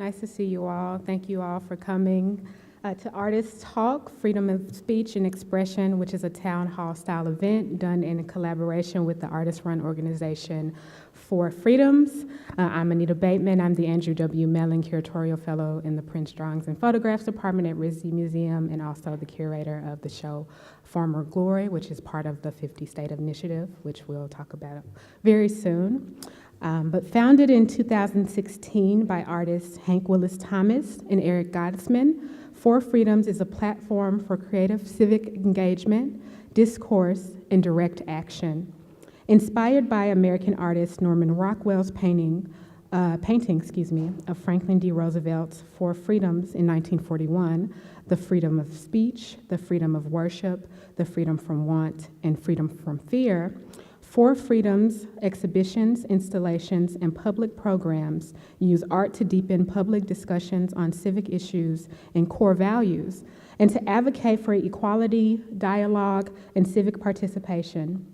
Nice to see you all. Thank you all for coming to Artists Talk, Freedom of Speech and Expression, which is a town hall style event done in collaboration with the artist-run organization For Freedoms. I'm Anita Bateman. I'm the Andrew W. Mellon Curatorial Fellow in the Prints, Drawings, and Photographs Department at RISD Museum, and also the curator of the show Former Glory, which is part of the 50 State Initiative, which we'll talk about very soon. But founded in 2016 by artists Hank Willis Thomas and Eric Gottesman, For Freedoms is a platform for creative civic engagement, discourse, and direct action. Inspired by American artist Norman Rockwell's painting of Franklin D. Roosevelt's For Freedoms in 1941, the freedom of speech, the freedom of worship, the freedom from want, and freedom from fear, For Freedoms exhibitions, installations, and public programs use art to deepen public discussions on civic issues and core values, and to advocate for equality, dialogue, and civic participation.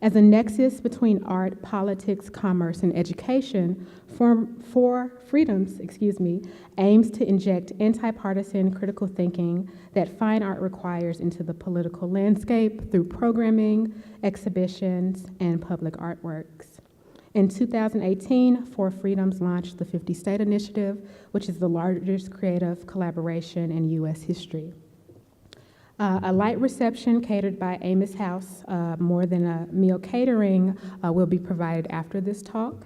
As a nexus between art, politics, commerce, and education, For Freedoms, aims to inject anti-partisan critical thinking that fine art requires into the political landscape through programming, exhibitions, and public artworks. In 2018, For Freedoms launched the 50 State Initiative, which is the largest creative collaboration in U.S. history. A light reception catered by Amos House, More Than a Meal Catering, will be provided after this talk.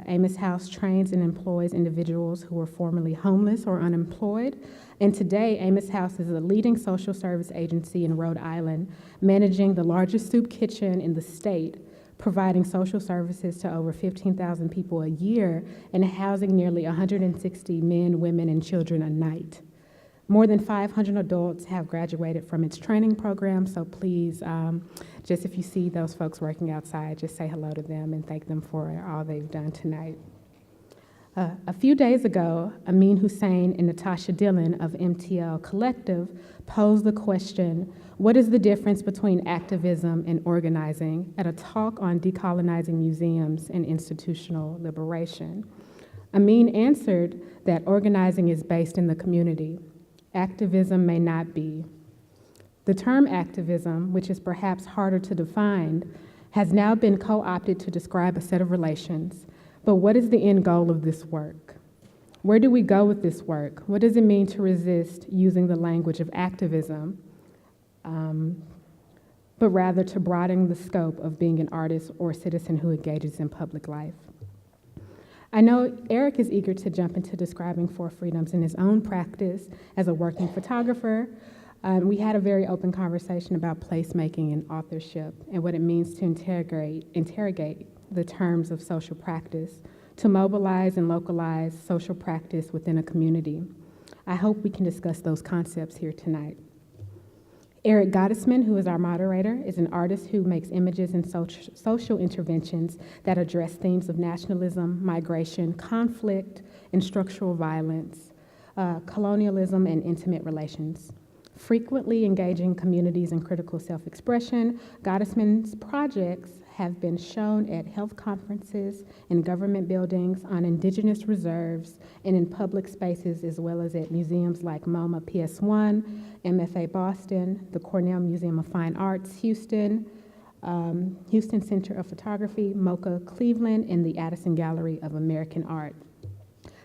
Amos House trains and employs individuals who were formerly homeless or unemployed. And today, Amos House is a leading social service agency in Rhode Island, managing the largest soup kitchen in the state, providing social services to over 15,000 people a year and housing nearly 160 men, women, and children a night. More than 500 adults have graduated from its training program, so please, just if you see those folks working outside, just say hello to them and thank them for all they've done tonight. A few days ago, Amin Hussein and Natasha Dillon of MTL Collective posed the question, what is the difference between activism and organizing, at a talk on decolonizing museums and institutional liberation? Amin answered that organizing is based in the community. Activism may not be. The term activism, which is perhaps harder to define, has now been co-opted to describe a set of relations. But what is the end goal of this work? Where do we go with this work? What does it mean to resist using the language of activism, but rather to broaden the scope of being an artist or citizen who engages in public life? I know Eric is eager to jump into describing For Freedoms in his own practice as a working photographer. We had a very open conversation about placemaking and authorship and what it means to interrogate the terms of social practice, to mobilize and localize social practice within a community. I hope we can discuss those concepts here tonight. Eric Gottesman, who is our moderator, is an artist who makes images and social interventions that address themes of nationalism, migration, conflict, and structural violence, colonialism, and intimate relations. Frequently engaging communities in critical self-expression, Gottesman's projects have been shown at health conferences, in government buildings, on indigenous reserves, and in public spaces, as well as at museums like MoMA PS1, MFA Boston, the Cornell Museum of Fine Arts, Houston, Houston Center of Photography, MoCA Cleveland, and the Addison Gallery of American Art.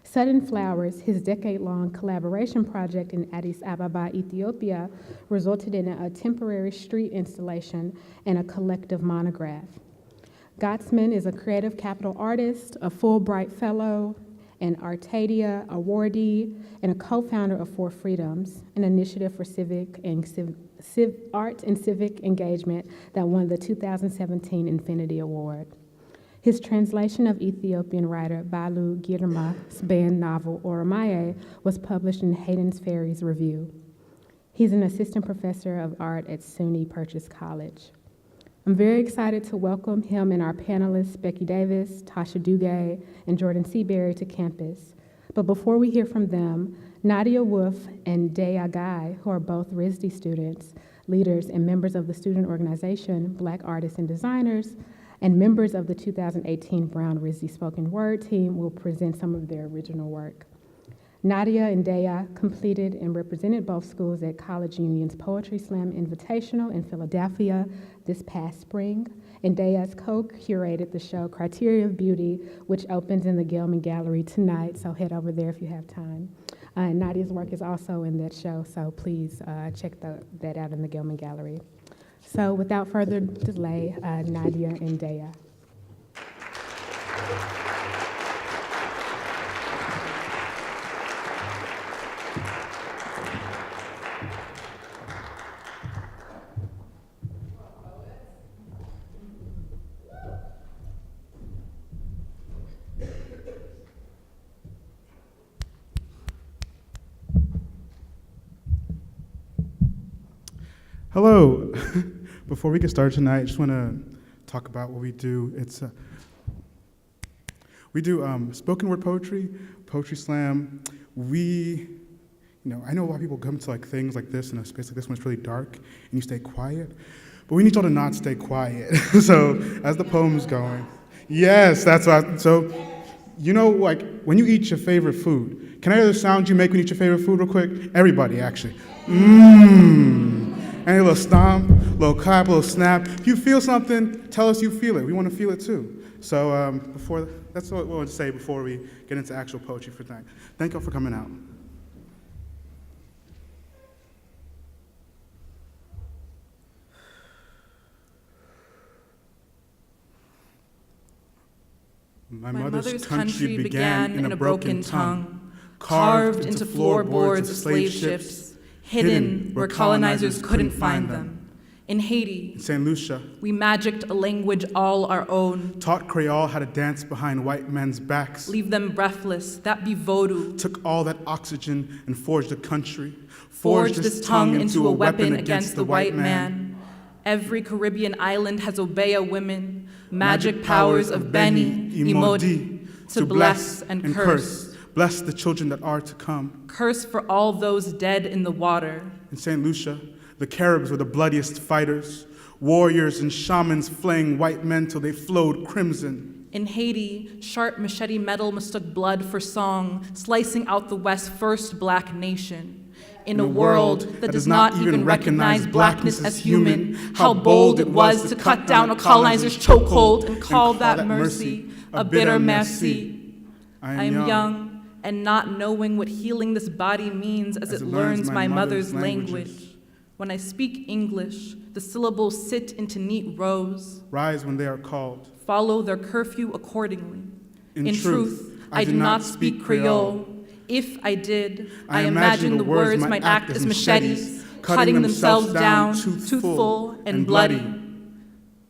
Sudden Flowers, his decade-long collaboration project in Addis Ababa, Ethiopia, resulted in a temporary street installation and a collective monograph. Gottesman is a creative capital artist, a Fulbright Fellow, an Artadia awardee, and a co-founder of For Freedoms, an initiative for art and civic engagement that won the 2017 Infinity Award. His translation of Ethiopian writer Balu Girma's banned novel Oromaye was published in Hayden's Ferry's Review. He's an assistant professor of art at SUNY Purchase College. I'm very excited to welcome him and our panelists, Becky Davis, Tasha Dougé, and Jordan Seaberry, to campus. But before we hear from them, Nadia Wolf and Day Agai, who are both RISD students, leaders, and members of the student organization, Black Artists and Designers, and members of the 2018 Brown RISD Spoken Word team, will present some of their original work. Nadia and Dea completed and represented both schools at College Union's Poetry Slam Invitational in Philadelphia this past spring. And Dea's co-curated the show Criteria of Beauty, which opens in the Gilman Gallery tonight, so head over there if you have time. Nadia's work is also in that show, so please check that out in the Gilman Gallery. So without further delay, Nadia and Dea. Hello. Before we get started tonight, I just want to talk about what we do. We do spoken word poetry, poetry slam. I know a lot of people come to like things like this in a space like this when it's really dark and you stay quiet, but we need y'all to not stay quiet. So as the poem's going, yes, that's what. So like when you eat your favorite food, can I hear the sound you make when you eat your favorite food real quick? Everybody, actually. Any little stomp, little clap, little snap. If you feel something, tell us you feel it. We want to feel it too. So that's what we want to say before we get into actual poetry for tonight. Thank y'all for coming out. My mother's country began in a broken tongue, carved into floorboards of slave ships, hidden where colonizers couldn't find them. In Haiti, in St. Lucia, we magicked a language all our own, taught Creole how to dance behind white men's backs, leave them breathless, that be voodoo, took all that oxygen and forged a country, forged this tongue into a weapon against the white man. Every Caribbean island has Obeah women, magic powers of Beni, Imodi, to bless and curse. Bless the children that are to come. Curse for all those dead in the water. In St. Lucia, the Caribs were the bloodiest fighters, warriors and shamans flaying white men till they flowed crimson. In Haiti, sharp machete metal mistook blood for song, slicing out the West's first black nation. In a world that does not even recognize blackness as human, how bold it was to cut down a colonizer's chokehold and call that mercy a bitter merci. I am young, and not knowing what healing this body means as it learns my mother's language. When I speak English, the syllables sit into neat rows. Rise when they are called. Follow their curfew accordingly. In truth, I do not speak Creole. If I did, I imagine the words might act as machetes, cutting themselves down, toothful and bloody.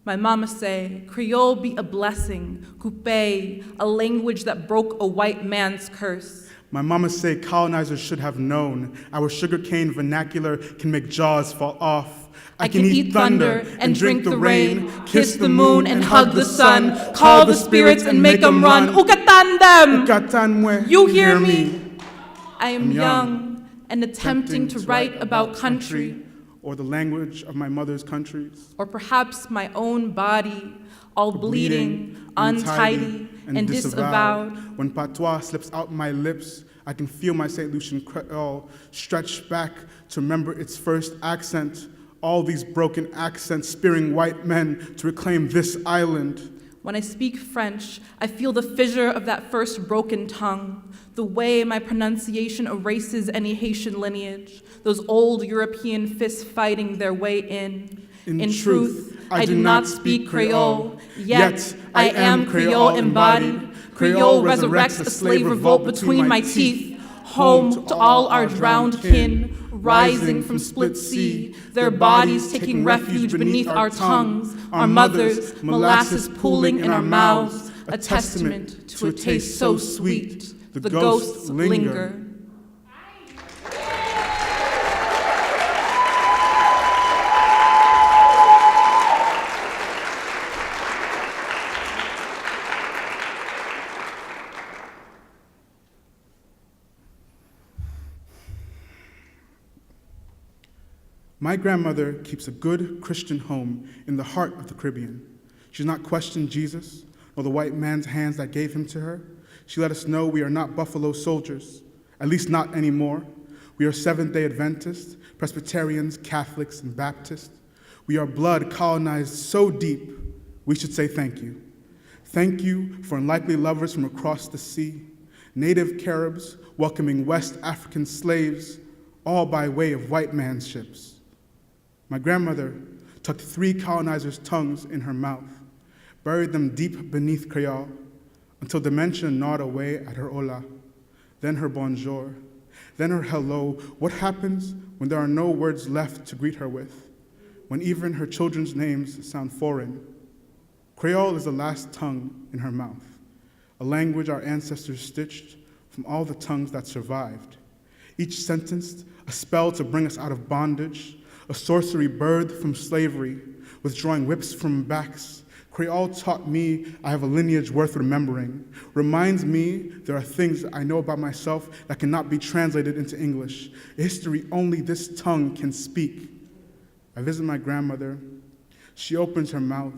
My mama say, Creole be a blessing, coupe, a language that broke a white man's curse. My mama say colonizers should have known our sugarcane vernacular can make jaws fall off. I can eat thunder and drink the rain, kiss the moon and hug the sun, call the spirits and make them run. Ukatan them! You hear me? I am young and attempting to write about country, or the language of my mother's countries, or perhaps my own body, all bleeding, untidy, and disavowed. When patois slips out my lips, I can feel my St. Lucian Creole stretch back to remember its first accent, all these broken accents spearing white men to reclaim this island. When I speak French, I feel the fissure of that first broken tongue, the way my pronunciation erases any Haitian lineage, those old European fists fighting their way in. In truth, I do not speak Creole, yet I am Creole embodied. Creole resurrects a slave revolt between my teeth, home to all our drowned kin, rising from split sea, their bodies taking refuge beneath our tongues, our mothers, molasses pooling in our mouths, a testament to a taste so sweet. The ghosts linger. My grandmother keeps a good Christian home in the heart of the Caribbean. She does not question Jesus or the white man's hands that gave him to her. She let us know we are not buffalo soldiers. at least not anymore. We are Seventh-day Adventists, Presbyterians, Catholics, and Baptists. We are blood colonized so deep, we should say thank you. Thank you for unlikely lovers from across the sea, native Caribs welcoming West African slaves, all by way of white man's ships. My grandmother tucked 3 colonizers' tongues in her mouth, buried them deep beneath Creole, until dementia gnawed away at her hola, then her bonjour, then her hello. What happens when there are no words left to greet her with, when even her children's names sound foreign? Creole is the last tongue in her mouth, a language our ancestors stitched from all the tongues that survived, each sentenced a spell to bring us out of bondage, a sorcery birthed from slavery, withdrawing whips from backs. Creole taught me I have a lineage worth remembering, reminds me there are things I know about myself that cannot be translated into English, a history only this tongue can speak. I visit my grandmother. She opens her mouth,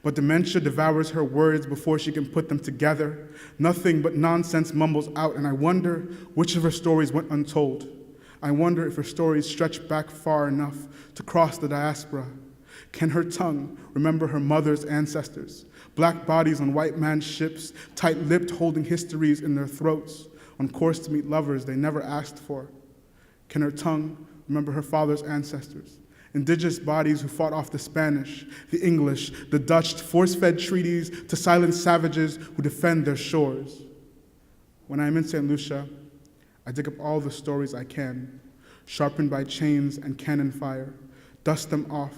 but dementia devours her words before she can put them together. Nothing but nonsense mumbles out, and I wonder which of her stories went untold. I wonder if her stories stretch back far enough to cross the diaspora. Can her tongue remember her mother's ancestors, black bodies on white man's ships, tight-lipped holding histories in their throats, on course to meet lovers they never asked for? Can her tongue remember her father's ancestors, indigenous bodies who fought off the Spanish, the English, the Dutch, force-fed treaties to silence savages who defend their shores? When I'm in St. Lucia, I dig up all the stories I can, sharpened by chains and cannon fire, dust them off,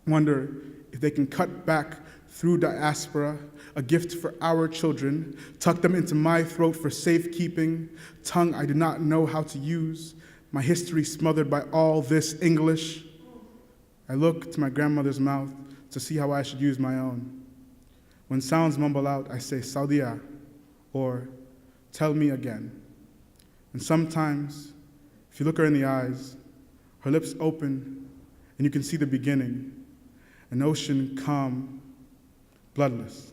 wonder if they can cut back through diaspora, a gift for our children, tuck them into my throat for safekeeping, tongue I do not know how to use, my history smothered by all this English. I look to my grandmother's mouth to see how I should use my own. When sounds mumble out, I say, Saudia, or tell me again. And sometimes, if you look her in the eyes, her lips open, and you can see the beginning, an ocean calm, bloodless.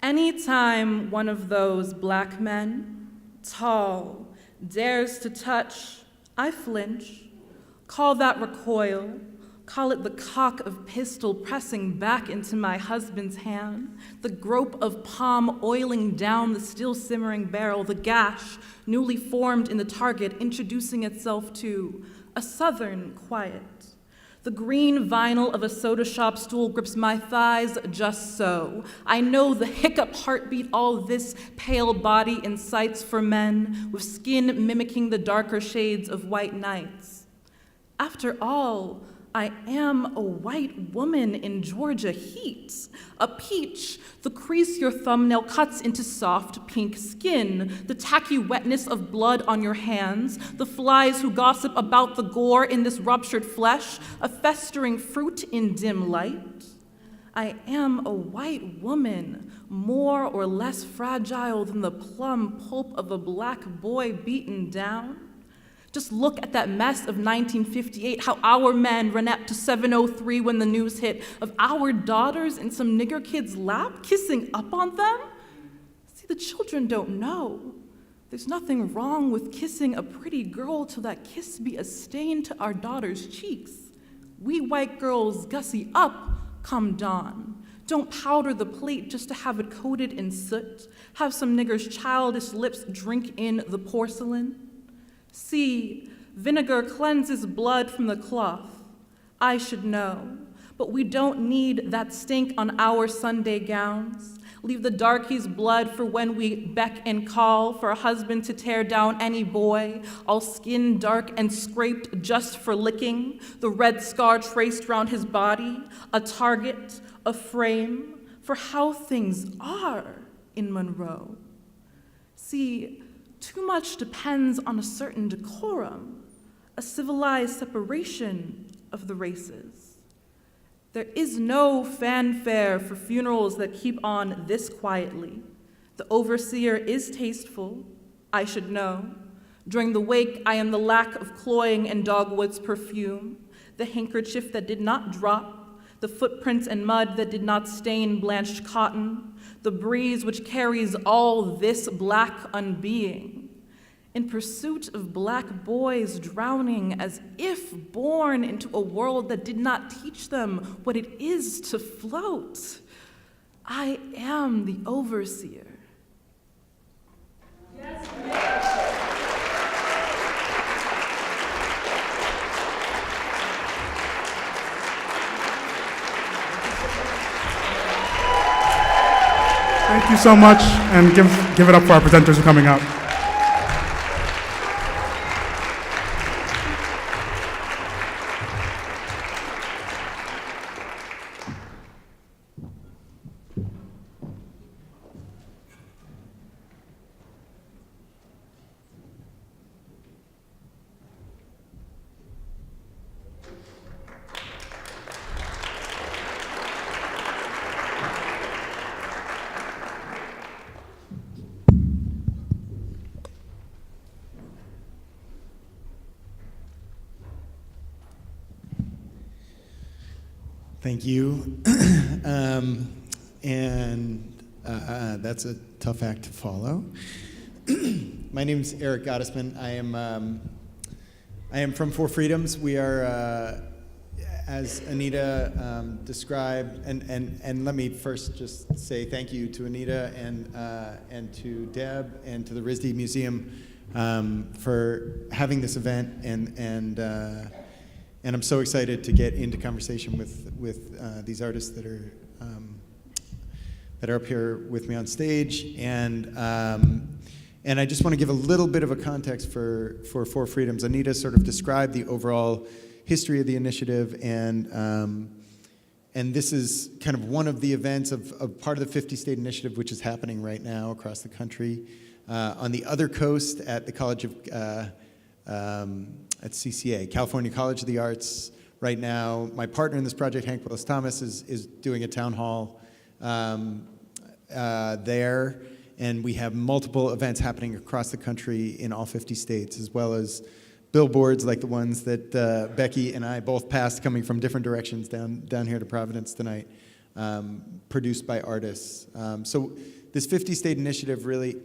Anytime one of those black men, tall, dares to touch, I flinch. Call that recoil. Call it the cock of pistol pressing back into my husband's hand, the grope of palm oiling down the still simmering barrel, the gash newly formed in the target introducing itself to a southern quiet. The green vinyl of a soda shop stool grips my thighs just so. I know the hiccup heartbeat all this pale body incites for men with skin mimicking the darker shades of white nights. After all, I am a white woman in Georgia heat, a peach. The crease your thumbnail cuts into soft pink skin, the tacky wetness of blood on your hands, the flies who gossip about the gore in this ruptured flesh, a festering fruit in dim light. I am a white woman, more or less fragile than the plum pulp of a black boy beaten down. Just look at that mess of 1958, how our men ran up to 703 when the news hit, of our daughters in some nigger kid's lap, kissing up on them. See, the children don't know. There's nothing wrong with kissing a pretty girl till that kiss be a stain to our daughters' cheeks. We white girls gussy up come dawn. Don't powder the plate just to have it coated in soot. Have some nigger's childish lips drink in the porcelain. See, vinegar cleanses blood from the cloth. I should know, but we don't need that stink on our Sunday gowns. Leave the darkie's blood for when we beck and call for a husband to tear down any boy, all skin dark and scraped just for licking, the red scar traced round his body, a target, a frame, for how things are in Monroe. See, too much depends on a certain decorum, a civilized separation of the races. There is no fanfare for funerals that keep on this quietly. The overseer is tasteful, I should know. During the wake, I am the lack of cloying and dogwood's perfume, the handkerchief that did not drop, the footprints and mud that did not stain blanched cotton, the breeze which carries all this black unbeing. In pursuit of black boys drowning as if born into a world that did not teach them what it is to float. I am the overseer. Yes, Thank you so much, and give it up for our presenters who are coming up. Thank you. That's a tough act to follow. My name is Eric Gottesman. I am from Four Freedoms. We are, as Anita described, and let me first just say thank you to Anita and to Deb and to the RISD Museum for having this event, and I'm so excited to get into conversation with these artists that are up here with me on stage, and I just want to give a little bit of a context for Four Freedoms. Anita sort of described the overall history of the initiative, and this is kind of one of the events of part of the 50-state initiative, which is happening right now across the country. On the other coast at the College of at CCA, California College of the Arts, right now. My partner in this project, Hank Willis Thomas, is doing a town hall there, and we have multiple events happening across the country in all 50 states, as well as billboards like the ones that Becky and I both passed coming from different directions down here to Providence tonight, produced by artists. So this 50-state initiative really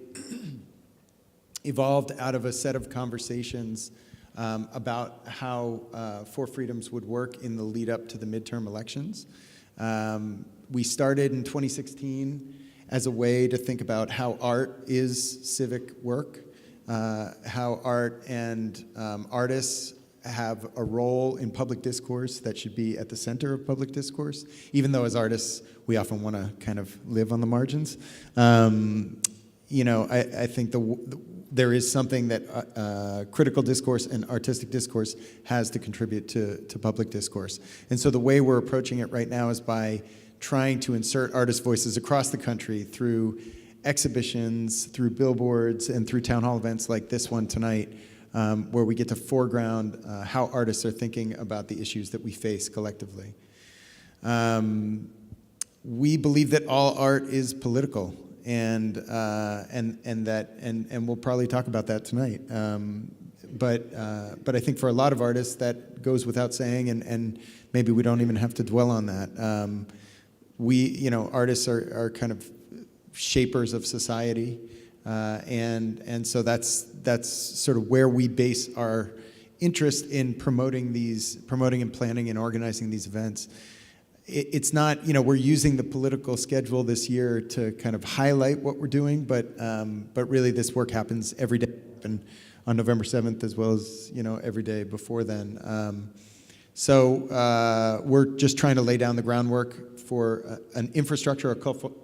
evolved out of a set of conversations about how Four Freedoms would work in the lead up to the midterm elections. We started in 2016 as a way to think about how art is civic work, how art and artists have a role in public discourse that should be at the center of public discourse, even though as artists we often want to kind of live on the margins. I think there is something that critical discourse and artistic discourse has to contribute to public discourse. And so the way we're approaching it right now is by trying to insert artist voices across the country through exhibitions, through billboards, and through town hall events like this one tonight, where we get to foreground how artists are thinking about the issues that we face collectively. We believe that all art is political, and we'll probably talk about that tonight. But I think for a lot of artists that goes without saying, and maybe we don't even have to dwell on that. Artists are kind of shapers of society, and so that's sort of where we base our interest in promoting and planning and organizing these events. It's not, we're using the political schedule this year to kind of highlight what we're doing, but really this work happens every day, and on November 7th as well as every day before then. So we're just trying to lay down the groundwork for an infrastructure, a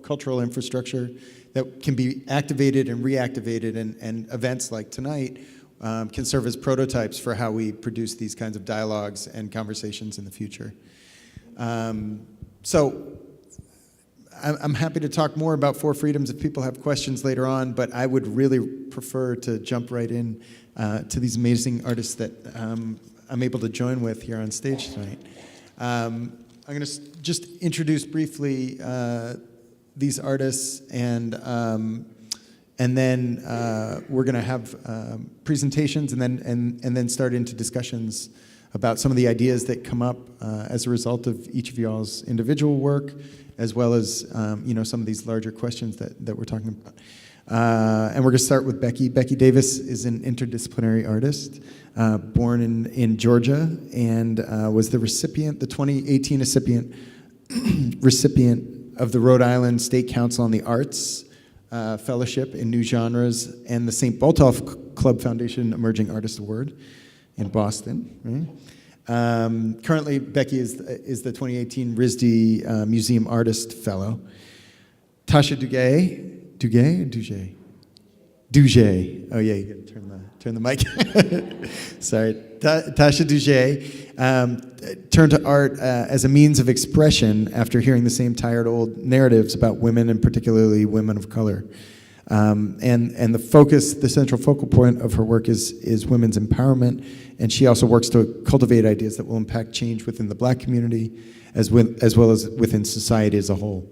cultural infrastructure that can be activated and reactivated, and events like tonight can serve as prototypes for how we produce these kinds of dialogues and conversations in the future. So I'm happy to talk more about Four Freedoms if people have questions later on, but I would really prefer to jump right in to these amazing artists that I'm able to join with here on stage tonight. I'm going to just introduce briefly these artists, and then we're going to have presentations, and then start into discussions about some of the ideas that come up as a result of each of y'all's individual work, as well as some of these larger questions that we're talking about. And we're going to start with Becky. Becky Davis is an interdisciplinary artist, born in Georgia, and was the 2018 recipient of the Rhode Island State Council on the Arts Fellowship in New Genres, and the St. Botolph Club Foundation Emerging Artist Award in Boston. Right? Currently, Becky is the 2018 RISD Museum Artist Fellow. Tasha Dougé. Oh yeah, you got to turn the mic. Sorry, Tasha Dougé turned to art as a means of expression after hearing the same tired old narratives about women, and particularly women of color. And the central focal point of her work is women's empowerment, and she also works to cultivate ideas that will impact change within the Black community, as well as within society as a whole.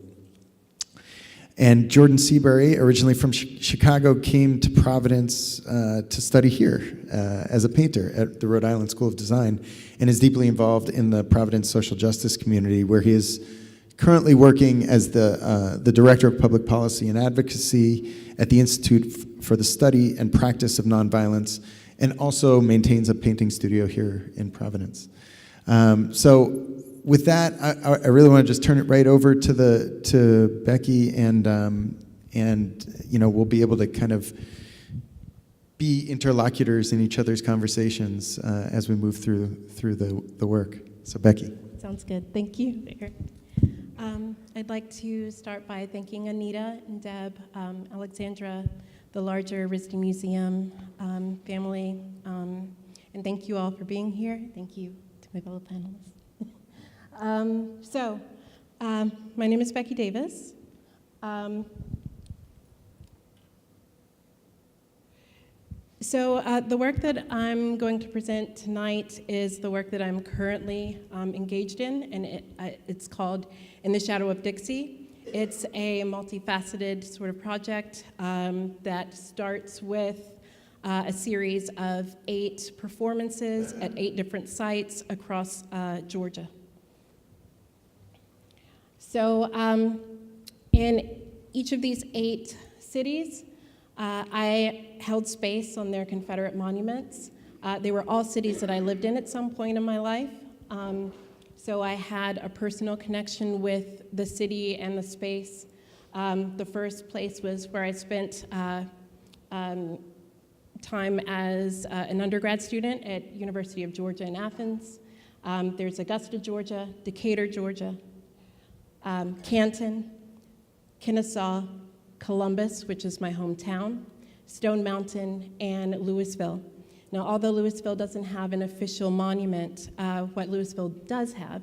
And Jordan Seaberry, originally from Chicago, came to Providence to study here as a painter at the Rhode Island School of Design, and is deeply involved in the Providence social justice community, where he is currently working as the Director of Public Policy and Advocacy at the Institute for the Study and Practice of Nonviolence, and also maintains a painting studio here in Providence. So with that, I really want to just turn it right over to Becky, and we'll be able to kind of be interlocutors in each other's conversations as we move through the work. So Becky. Sounds good. Thank you. I'd like to start by thanking Anita and Deb, Alexandra, the larger RISD Museum family, and thank you all for being here. Thank you to my fellow panelists. My name is Becky Davis. The work that I'm going to present tonight is the work that I'm currently engaged in, and it's called In the Shadow of Dixie. It's a multifaceted sort of project that starts with a series of 8 performances at 8 different sites across Georgia. So in each of these 8 cities, I held space on their Confederate monuments. They were all cities that I lived in at some point in my life. So I had a personal connection with the city and the space. The first place was where I spent time as an undergrad student at University of Georgia in Athens. There's Augusta, Georgia, Decatur, Georgia, Canton, Kennesaw, Columbus, which is my hometown, Stone Mountain, and Louisville. Now, although Louisville doesn't have an official monument, what Louisville does have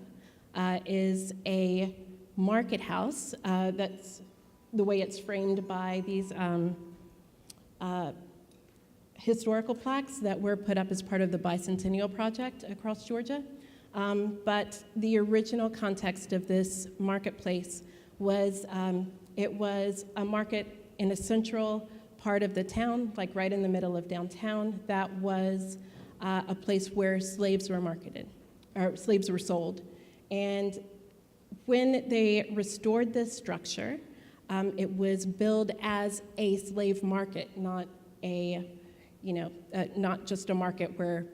is a market house that's the way it's framed by these historical plaques that were put up as part of the Bicentennial Project across Georgia. But the original context of this marketplace was it was a market in a central part of the town, like right in the middle of downtown, that was a place where slaves were marketed, or slaves were sold. And when they restored this structure, it was billed as a slave market, not not just a market where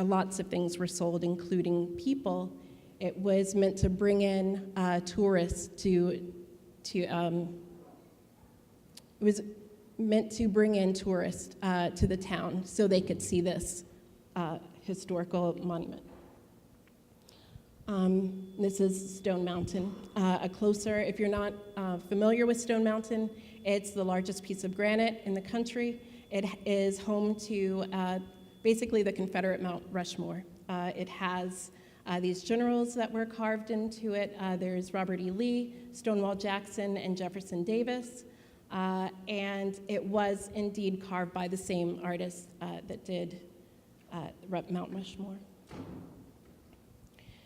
lots of things were sold, including people. It was meant to bring in tourists to the town so they could see this historical monument. This is Stone Mountain. If you're not familiar with Stone Mountain, it's the largest piece of granite in the country. It is home to basically the Confederate Mount Rushmore. It has these generals that were carved into it. There's Robert E. Lee, Stonewall Jackson, and Jefferson Davis. And it was indeed carved by the same artist that did Mount Rushmore.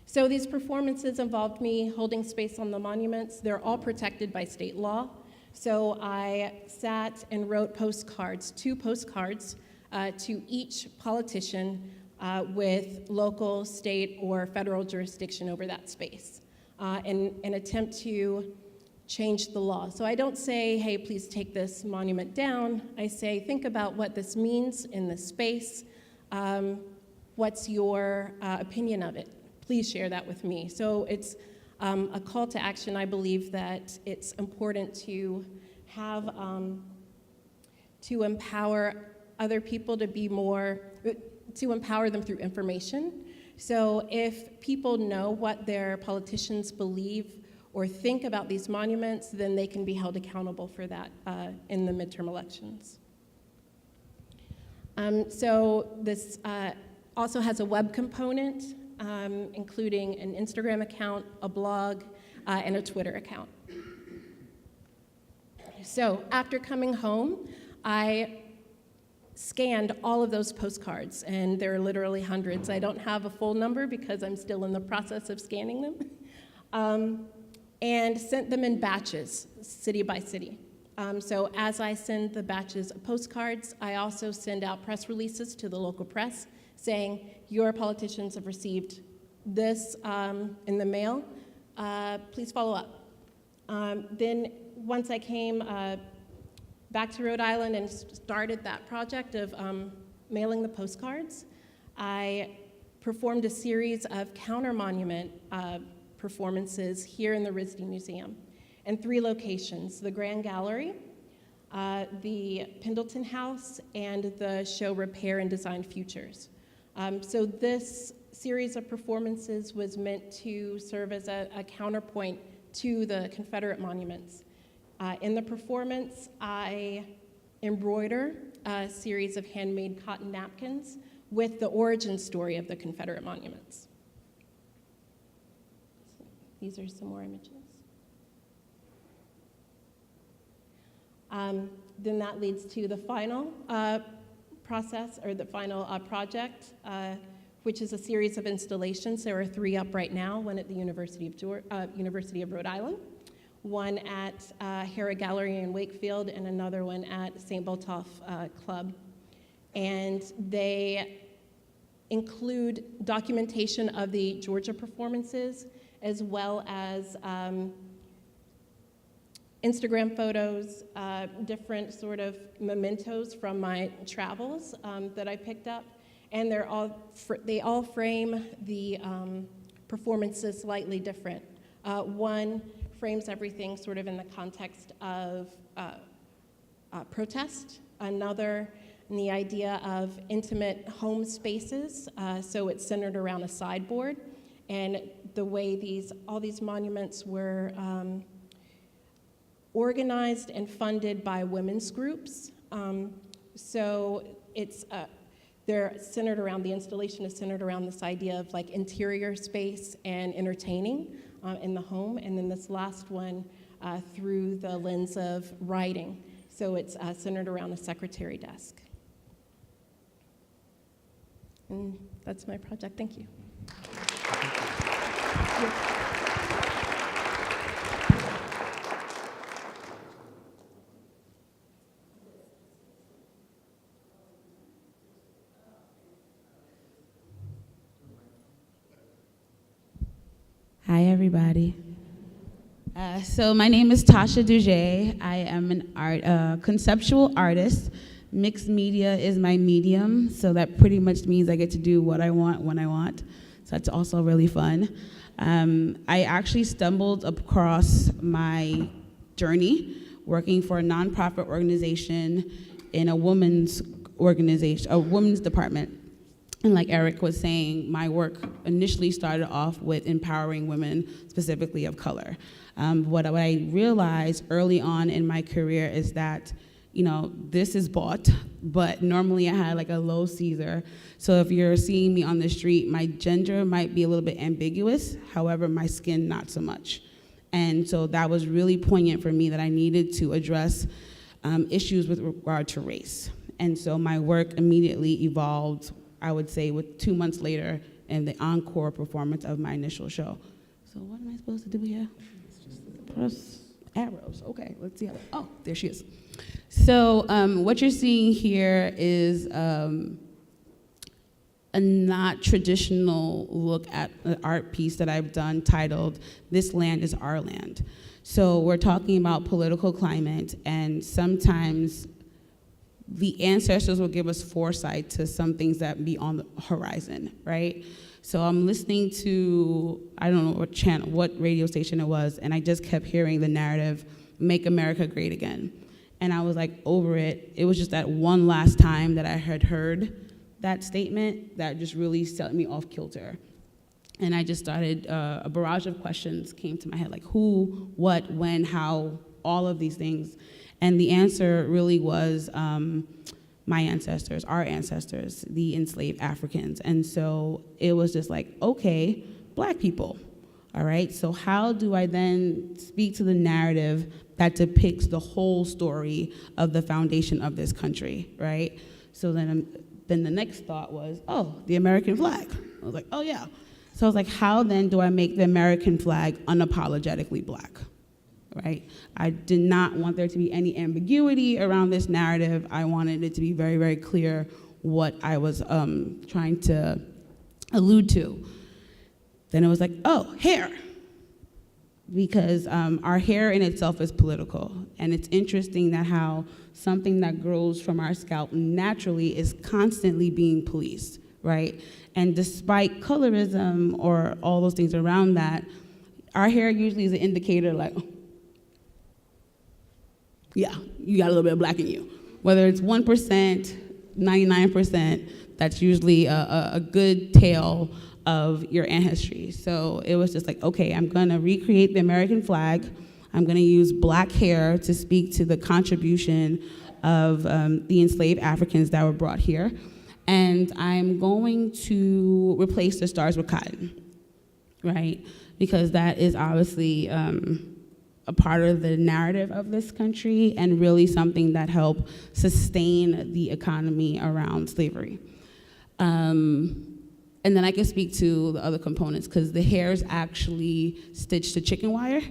So these performances involved me holding space on the monuments. They're all protected by state law. So I sat and wrote postcards, 2 postcards to each politician with local, state, or federal jurisdiction over that space in an attempt to change the law. So I don't say, hey, please take this monument down. I say, think about what this means in this space. What's your opinion of it? Please share that with me. So it's a call to action. I believe that it's important to have, to empower other people to be more, to empower them through information. So if people know what their politicians believe or think about these monuments, then they can be held accountable for that in the midterm elections. So this also has a web component, including an Instagram account, a blog, and a Twitter account. So after coming home, I scanned all of those postcards, and there are literally hundreds. I don't have a full number because I'm still in the process of scanning them, and sent them in batches, city by city. So as I send the batches of postcards, I also send out press releases to the local press saying, your politicians have received this in the mail, please follow up. Then once I came back to Rhode Island and started that project of mailing the postcards, I performed a series of counter-monument performances here in the RISD Museum in 3 locations: the Grand Gallery, the Pendleton House, and the show Repair and Design Futures. So this series of performances was meant to serve as a counterpoint to the Confederate monuments. In the performance, I embroider a series of handmade cotton napkins with the origin story of the Confederate monuments. These are some more images. Then that leads to the final process, or the final project, which is a series of installations. There are 3 up right now, one at the University of Rhode Island, one at Harrah Gallery in Wakefield, and another one at St. Botolph Club. And they include documentation of the Georgia performances, as well as Instagram photos, different sort of mementos from my travels that I picked up. And they all frame the performances slightly different. One frames everything sort of in the context of protest. Another in the idea of intimate home spaces, so it's centered around a sideboard. And the way all these monuments were organized and funded by women's groups. So it's they're centered around, the installation is centered around this idea of like interior space and entertaining in the home. And then this last one through the lens of writing. So it's centered around a secretary desk. And that's my project. Thank you. Hi, everybody. So my name is Tasha Dougé. I am an conceptual artist. Mixed media is my medium, so that pretty much means I get to do what I want when I want. So that's also really fun. I actually stumbled across my journey working for a nonprofit organization in a women's department. And like Eric was saying, my work initially started off with empowering women, specifically of color. What I realized early on in my career is that, this is bought, but normally I had like a low Caesar. So if you're seeing me on the street, my gender might be a little bit ambiguous, however, my skin not so much. And so that was really poignant for me, that I needed to address issues with regard to race. And so my work immediately evolved I would say, with 2 months later in the encore performance of my initial show. So what am I supposed to do here? Press arrows. Okay, let's see. Oh, there she is. So what you're seeing here is a not traditional look at an art piece that I've done titled, "This Land is Our Land." So we're talking about political climate, and sometimes the ancestors will give us foresight to some things that be on the horizon, right? So I'm listening to, I don't know what channel, what radio station it was, and I just kept hearing the narrative, "Make America Great Again." And I was like over it. It was just that one last time that I had heard that statement that just really set me off kilter. And I just started, a barrage of questions came to my head, like who, what, when, how, all of these things. And the answer really was my ancestors, our ancestors, the enslaved Africans. And so it was just like, okay, Black people, all right? So how do I then speak to the narrative that depicts the whole story of the foundation of this country, right? So then the next thought was, oh, the American flag. I was like, oh yeah. So I was like, how then do I make the American flag unapologetically Black, right? I did not want there to be any ambiguity around this narrative. I wanted it to be very, very clear what I was trying to allude to. Then it was like, oh, hair. Because our hair in itself is political. And it's interesting that how something that grows from our scalp naturally is constantly being policed, right? And despite colorism or all those things around that, our hair usually is an indicator like, yeah, you got a little bit of Black in you. Whether it's 1%, 99%, that's usually a good tale of your ancestry. So it was just like, okay, I'm gonna recreate the American flag. I'm gonna use Black hair to speak to the contribution of the enslaved Africans that were brought here. And I'm going to replace the stars with cotton, right? Because that is obviously a part of the narrative of this country and really something that helped sustain the economy around slavery. And then I can speak to the other components because the hair is actually stitched to chicken wire,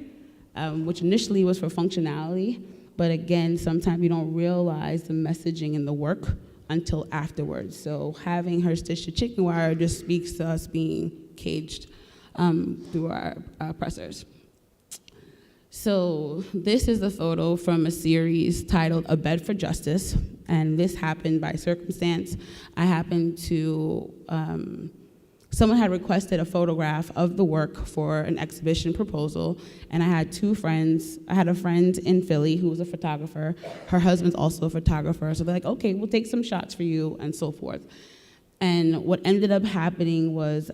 which initially was for functionality, but again, sometimes you don't realize the messaging in the work until afterwards. So having her stitched to chicken wire just speaks to us being caged through our oppressors. So this is a photo from a series titled A Bed for Justice, and this happened by circumstance. I happened to, someone had requested a photograph of the work for an exhibition proposal, and I had two friends. I had a friend in Philly who was a photographer. Her husband's also a photographer, so they're like, okay, we'll take some shots for you, and so forth. And what ended up happening was,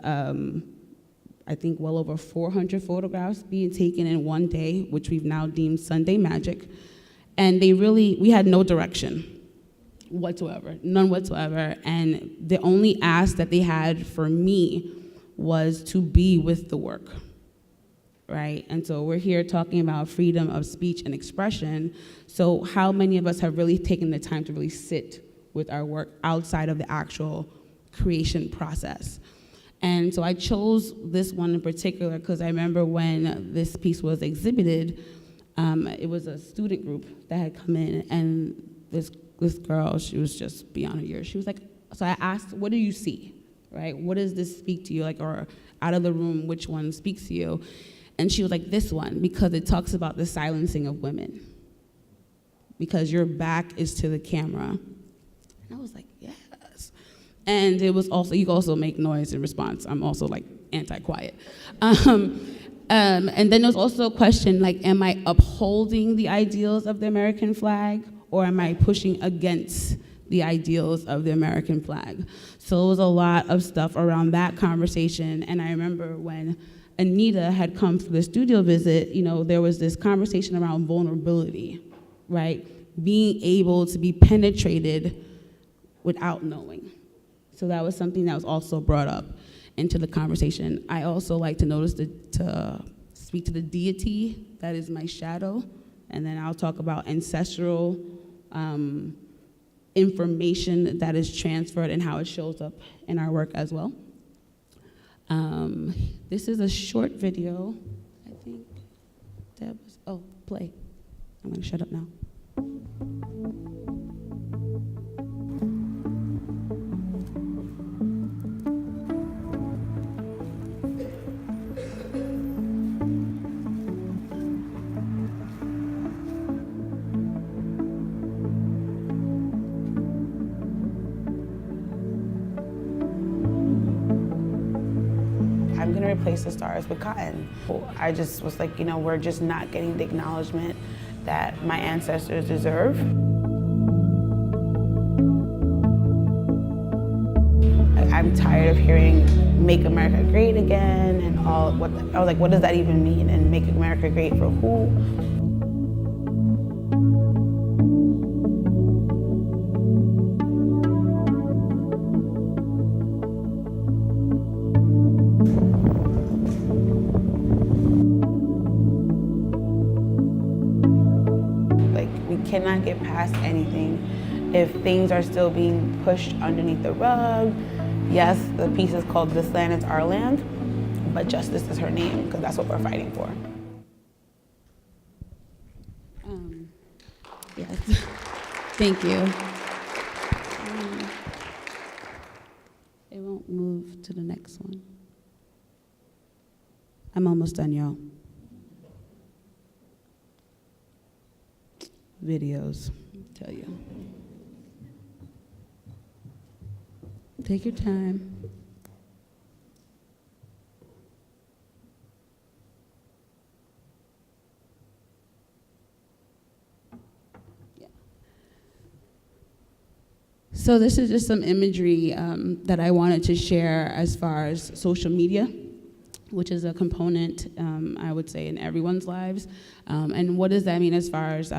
I think well over 400 photographs being taken in one day, which we've now deemed Sunday magic. And we had no direction whatsoever, none whatsoever. And the only ask that they had for me was to be with the work, right? And so we're here talking about freedom of speech and expression. So how many of us have really taken the time to really sit with our work outside of the actual creation process? And so I chose this one in particular because I remember when this piece was exhibited, it was a student group that had come in, and this girl, she was just beyond her years. She was like, so I asked, what do you see, right? What does this speak to you, like, or out of the room, which one speaks to you? And she was like, this one, because it talks about the silencing of women, because your back is to the camera. And I was like, yes. And it was also, you can also make noise in response. I'm also like anti-quiet. And then there was also a question like, am I upholding the ideals of the American flag, or am I pushing against the ideals of the American flag? So it was a lot of stuff around that conversation. And I remember when Anita had come for the studio visit, there was this conversation around vulnerability, right? Being able to be penetrated without knowing. So that was something that was also brought up into the conversation. I also like to speak to the deity that is my shadow, and then I'll talk about ancestral information that is transferred and how it shows up in our work as well. This is a short video, I think. Deb was, oh, play. I'm gonna shut up now. I'm gonna replace the stars with cotton. I just was like, we're just not getting the acknowledgement that my ancestors deserve. I'm tired of hearing "Make America Great Again" and all. I was like, what does that even mean? And make America great for who? Cannot get past anything if things are still being pushed underneath the rug. Yes, the piece is called "This Land Is Our Land," but justice is her name, because that's what we're fighting for. Yes, thank you. It won't move to the next one. I'm almost done, y'all. Videos, I'll tell you. Take your time. Yeah. So this is just some imagery that I wanted to share as far as social media, which is a component, I would say, in everyone's lives. And what does that mean as far as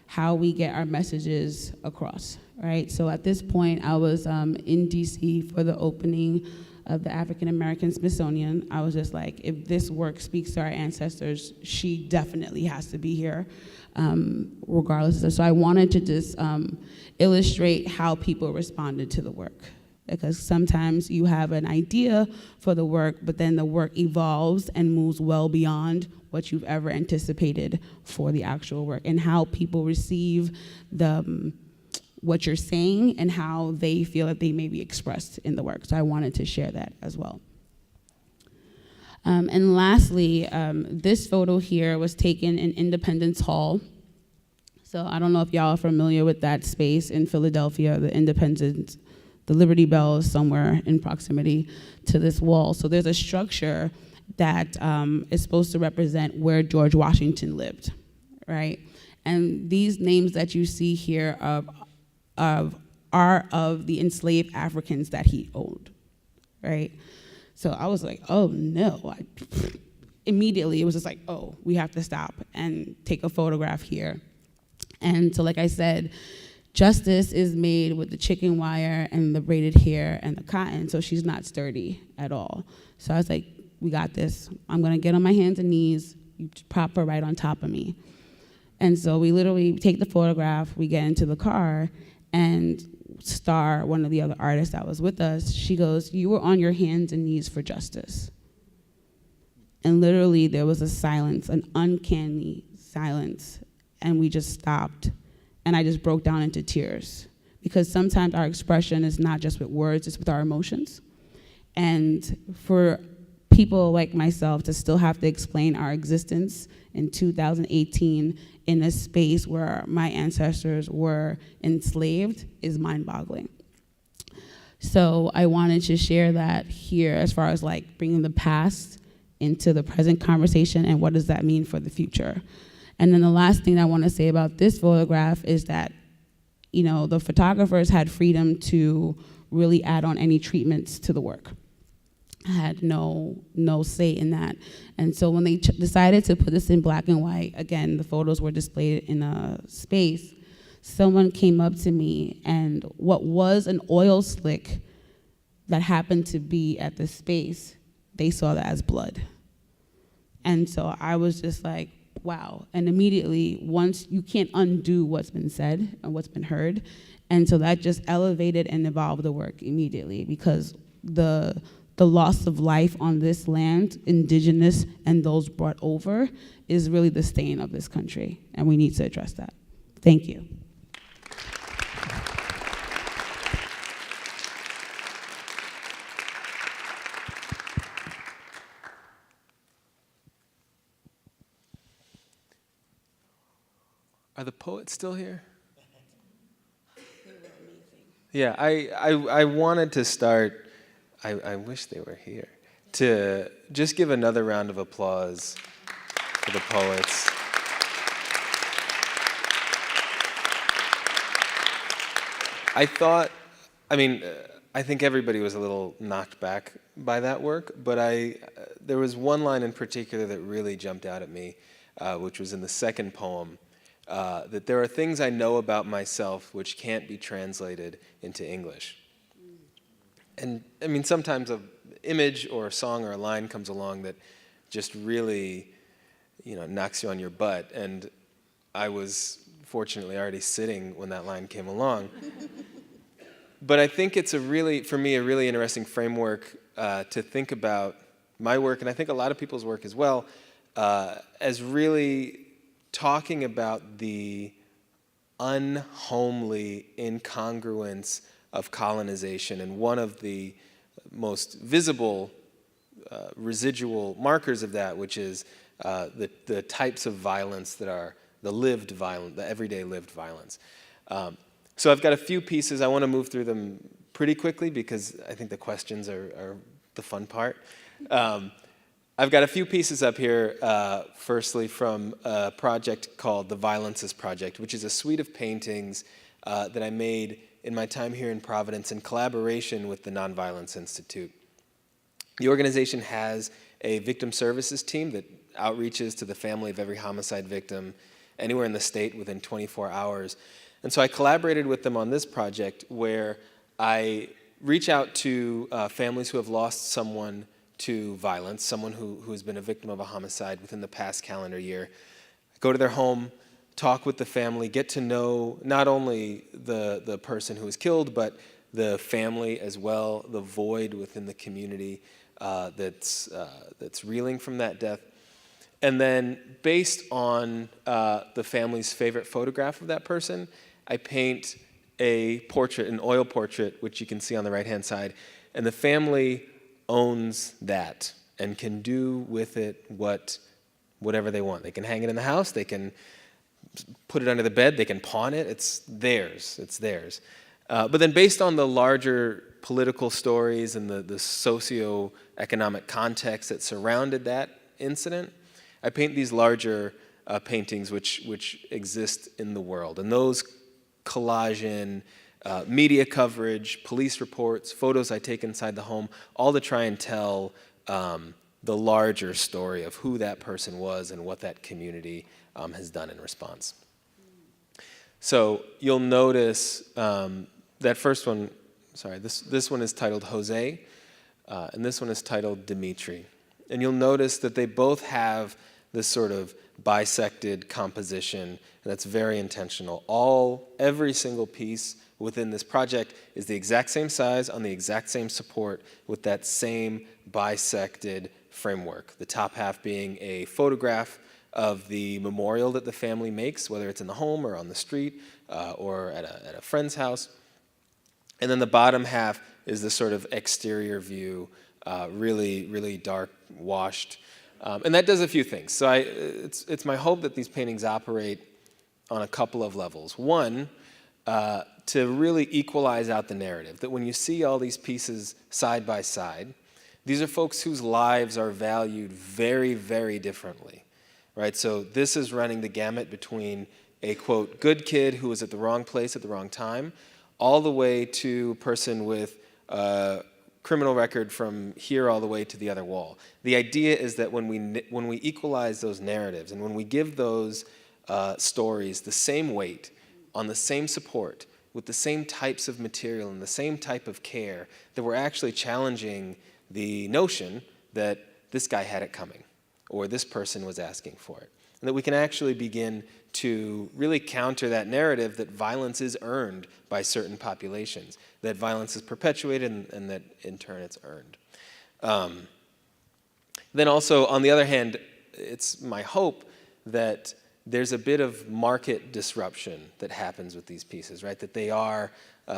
how we get our messages across, right? So at this point, I was in DC for the opening of the African American Smithsonian. I was just like, if this work speaks to our ancestors, she definitely has to be here, regardless. So I wanted to just illustrate how people responded to the work. Because sometimes you have an idea for the work, but then the work evolves and moves well beyond what you've ever anticipated for the actual work, and how people receive what you're saying and how they feel that they may be expressed in the work. So I wanted to share that as well. And lastly, this photo here was taken in Independence Hall. So I don't know if y'all are familiar with that space in Philadelphia, the Liberty Bell is somewhere in proximity to this wall. So there's a structure that is supposed to represent where George Washington lived, right? And these names that you see here are of the enslaved Africans that he owned, right? So I was like, oh no. Immediately it was just like, oh, we have to stop and take a photograph here. And so like I said, justice is made with the chicken wire and the braided hair and the cotton, so she's not sturdy at all. So I was like, we got this. I'm gonna get on my hands and knees, you prop her right on top of me. And so we literally take the photograph, we get into the car, and Star, one of the other artists that was with us, she goes, you were on your hands and knees for justice. And literally there was a silence, an uncanny silence, and we just stopped. And I just broke down into tears, because sometimes our expression is not just with words, it's with our emotions. And for people like myself to still have to explain our existence in 2018 in a space where my ancestors were enslaved is mind-boggling. So I wanted to share that here as far as like bringing the past into the present conversation and what does that mean for the future. And then the last thing I want to say about this photograph is that, the photographers had freedom to really add on any treatments to the work. I had no say in that. And so when they decided to put this in black and white, again, the photos were displayed in a space, someone came up to me, and what was an oil slick that happened to be at the space, they saw that as blood. And so I was just like, wow. And immediately, once you can't undo what's been said and what's been heard. And so that just elevated and evolved the work immediately, because the loss of life on this land, indigenous and those brought over, is really the stain of this country. And we need to address that. Thank you. Are the poets still here? Yeah, I wanted to start, I wish they were here, to just give another round of applause for the poets. I think everybody was a little knocked back by that work, but there was one line in particular that really jumped out at me, which was in the second poem. That there are things I know about myself which can't be translated into English. And I mean, sometimes an image or a song or a line comes along that just really, knocks you on your butt. And I was fortunately already sitting when that line came along. But I think it's for me, a really interesting framework to think about my work, and I think a lot of people's work as well, as really talking about the unhomely incongruence of colonization, and one of the most visible residual markers of that, which is the types of violence that are the everyday lived violence. So I've got a few pieces. I want to move through them pretty quickly because I think the questions are the fun part. I've got a few pieces up here, firstly from a project called the Violences Project, which is a suite of paintings that I made in my time here in Providence in collaboration with the Nonviolence Institute. The organization has a victim services team that outreaches to the family of every homicide victim anywhere in the state within 24 hours. And so I collaborated with them on this project where I reach out to families who have lost someone to violence, someone who has been a victim of a homicide within the past calendar year. I go to their home, talk with the family, get to know not only the person who was killed, but the family as well, the void within the community that's reeling from that death. And then based on the family's favorite photograph of that person, I paint a portrait, an oil portrait, which you can see on the right-hand side. And the family owns that and can do with it whatever they want. They can hang it in the house, they can put it under the bed, they can pawn it, it's theirs. But then based on the larger political stories and the socio-economic context that surrounded that incident, I paint these larger paintings which exist in the world. And those collage in media coverage, police reports, photos I take inside the home, all to try and tell the larger story of who that person was and what that community has done in response. So you'll notice that first one, this one is titled Jose, and this one is titled Dimitri. And you'll notice that they both have this sort of bisected composition, and that's very intentional. Every single piece within this project is the exact same size on the exact same support with that same bisected framework. The top half being a photograph of the memorial that the family makes, whether it's in the home or on the street or at a friend's house. And then the bottom half is the sort of exterior view, really, really dark, washed. And that does a few things. So it's my hope that these paintings operate on a couple of levels. One, to really equalize out the narrative, that when you see all these pieces side by side, these are folks whose lives are valued very, very differently, right? So this is running the gamut between a, quote, good kid who was at the wrong place at the wrong time, all the way to a person with a criminal record from here all the way to the other wall. The idea is that when we equalize those narratives and when we give those stories the same weight, on the same support, with the same types of material and the same type of care, that we're actually challenging the notion that this guy had it coming or this person was asking for it. and that we can actually begin to really counter that narrative that violence is earned by certain populations, that violence is perpetuated and that in turn it's earned. Then also, on the other hand, it's my hope that there's a bit of market disruption that happens with these pieces, right? That they are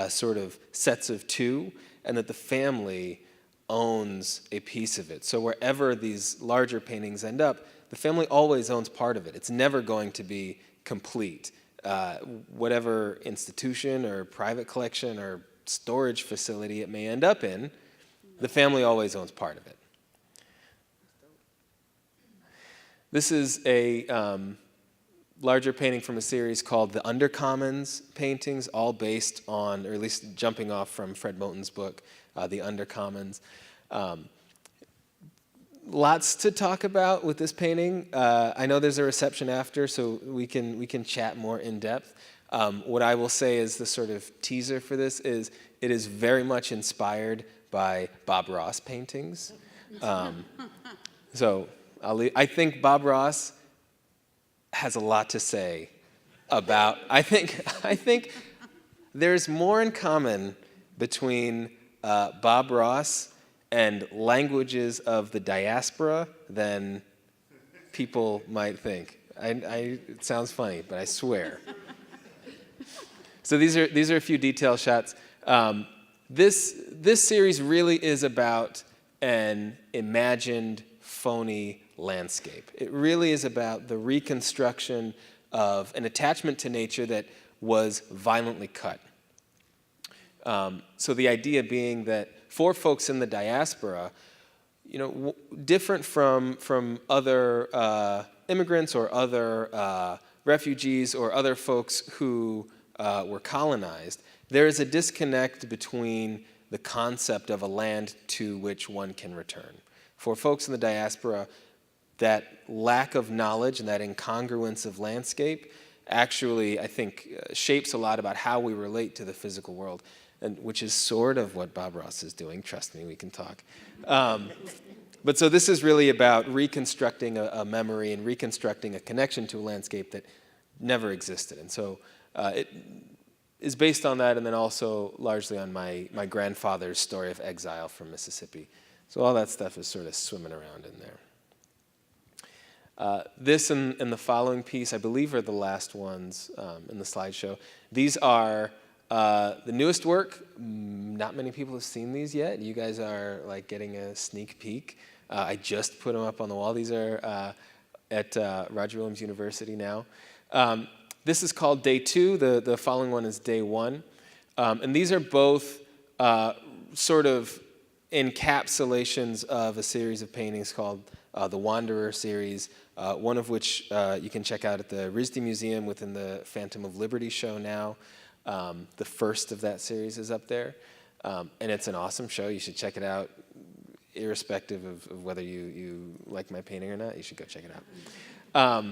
sort of sets of two, and that the family owns a piece of it. So wherever these larger paintings end up, the family always owns part of it. It's never going to be complete. Whatever institution or private collection or storage facility it may end up in, the family always owns part of it. This is a larger painting from a series called the Undercommons Paintings, all based on, or at least jumping off from Fred Moten's book, The Undercommons. Lots to talk about with this painting. I know there's a reception after, so we can chat more in depth. What I will say is the sort of teaser for this is it is very much inspired by Bob Ross paintings. So I think Bob Ross has a lot to say about. I think there's more in common between Bob Ross and languages of the diaspora than people might think. It sounds funny, but I swear. So these are a few detail shots. This series really is about an imagined, phony landscape. It really is about the reconstruction of an attachment to nature that was violently cut. So the idea being that for folks in the diaspora, different from other immigrants or other refugees or other folks who were colonized, there is a disconnect between the concept of a land to which one can return. For folks in the diaspora, that lack of knowledge and that incongruence of landscape actually, I think, shapes a lot about how we relate to the physical world, and which is sort of what Bob Ross is doing. Trust me, we can talk. But so this is really about reconstructing a memory and reconstructing a connection to a landscape that never existed. And so it is based on that, and then also largely on my grandfather's story of exile from Mississippi. So all that stuff is sort of swimming around in there. This and the following piece, I believe, are the last ones in the slideshow. These are the newest work. Not many people have seen these yet. You guys are like getting a sneak peek. I just put them up on the wall. These are at Roger Williams University now. This is called Day 2. The following one is Day 1. And these are both sort of encapsulations of a series of paintings called the Wanderer series, one of which you can check out at the RISD Museum within the Phantom of Liberty show now. The first of that series is up there, and it's an awesome show. You should check it out, irrespective of whether you like my painting or not. You should go check it out.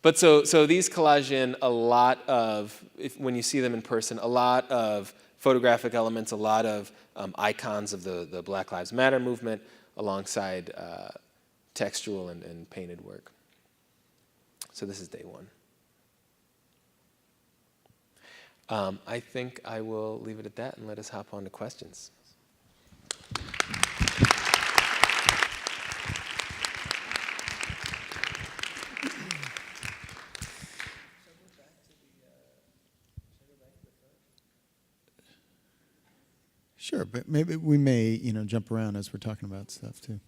But so these collage in a lot of, when you see them in person, a lot of photographic elements, a lot of icons of the Black Lives Matter movement, alongside textual and painted work. So this is Day 1. I think I will leave it at that and let us hop on to questions. Sure, but maybe we may, jump around as we're talking about stuff too.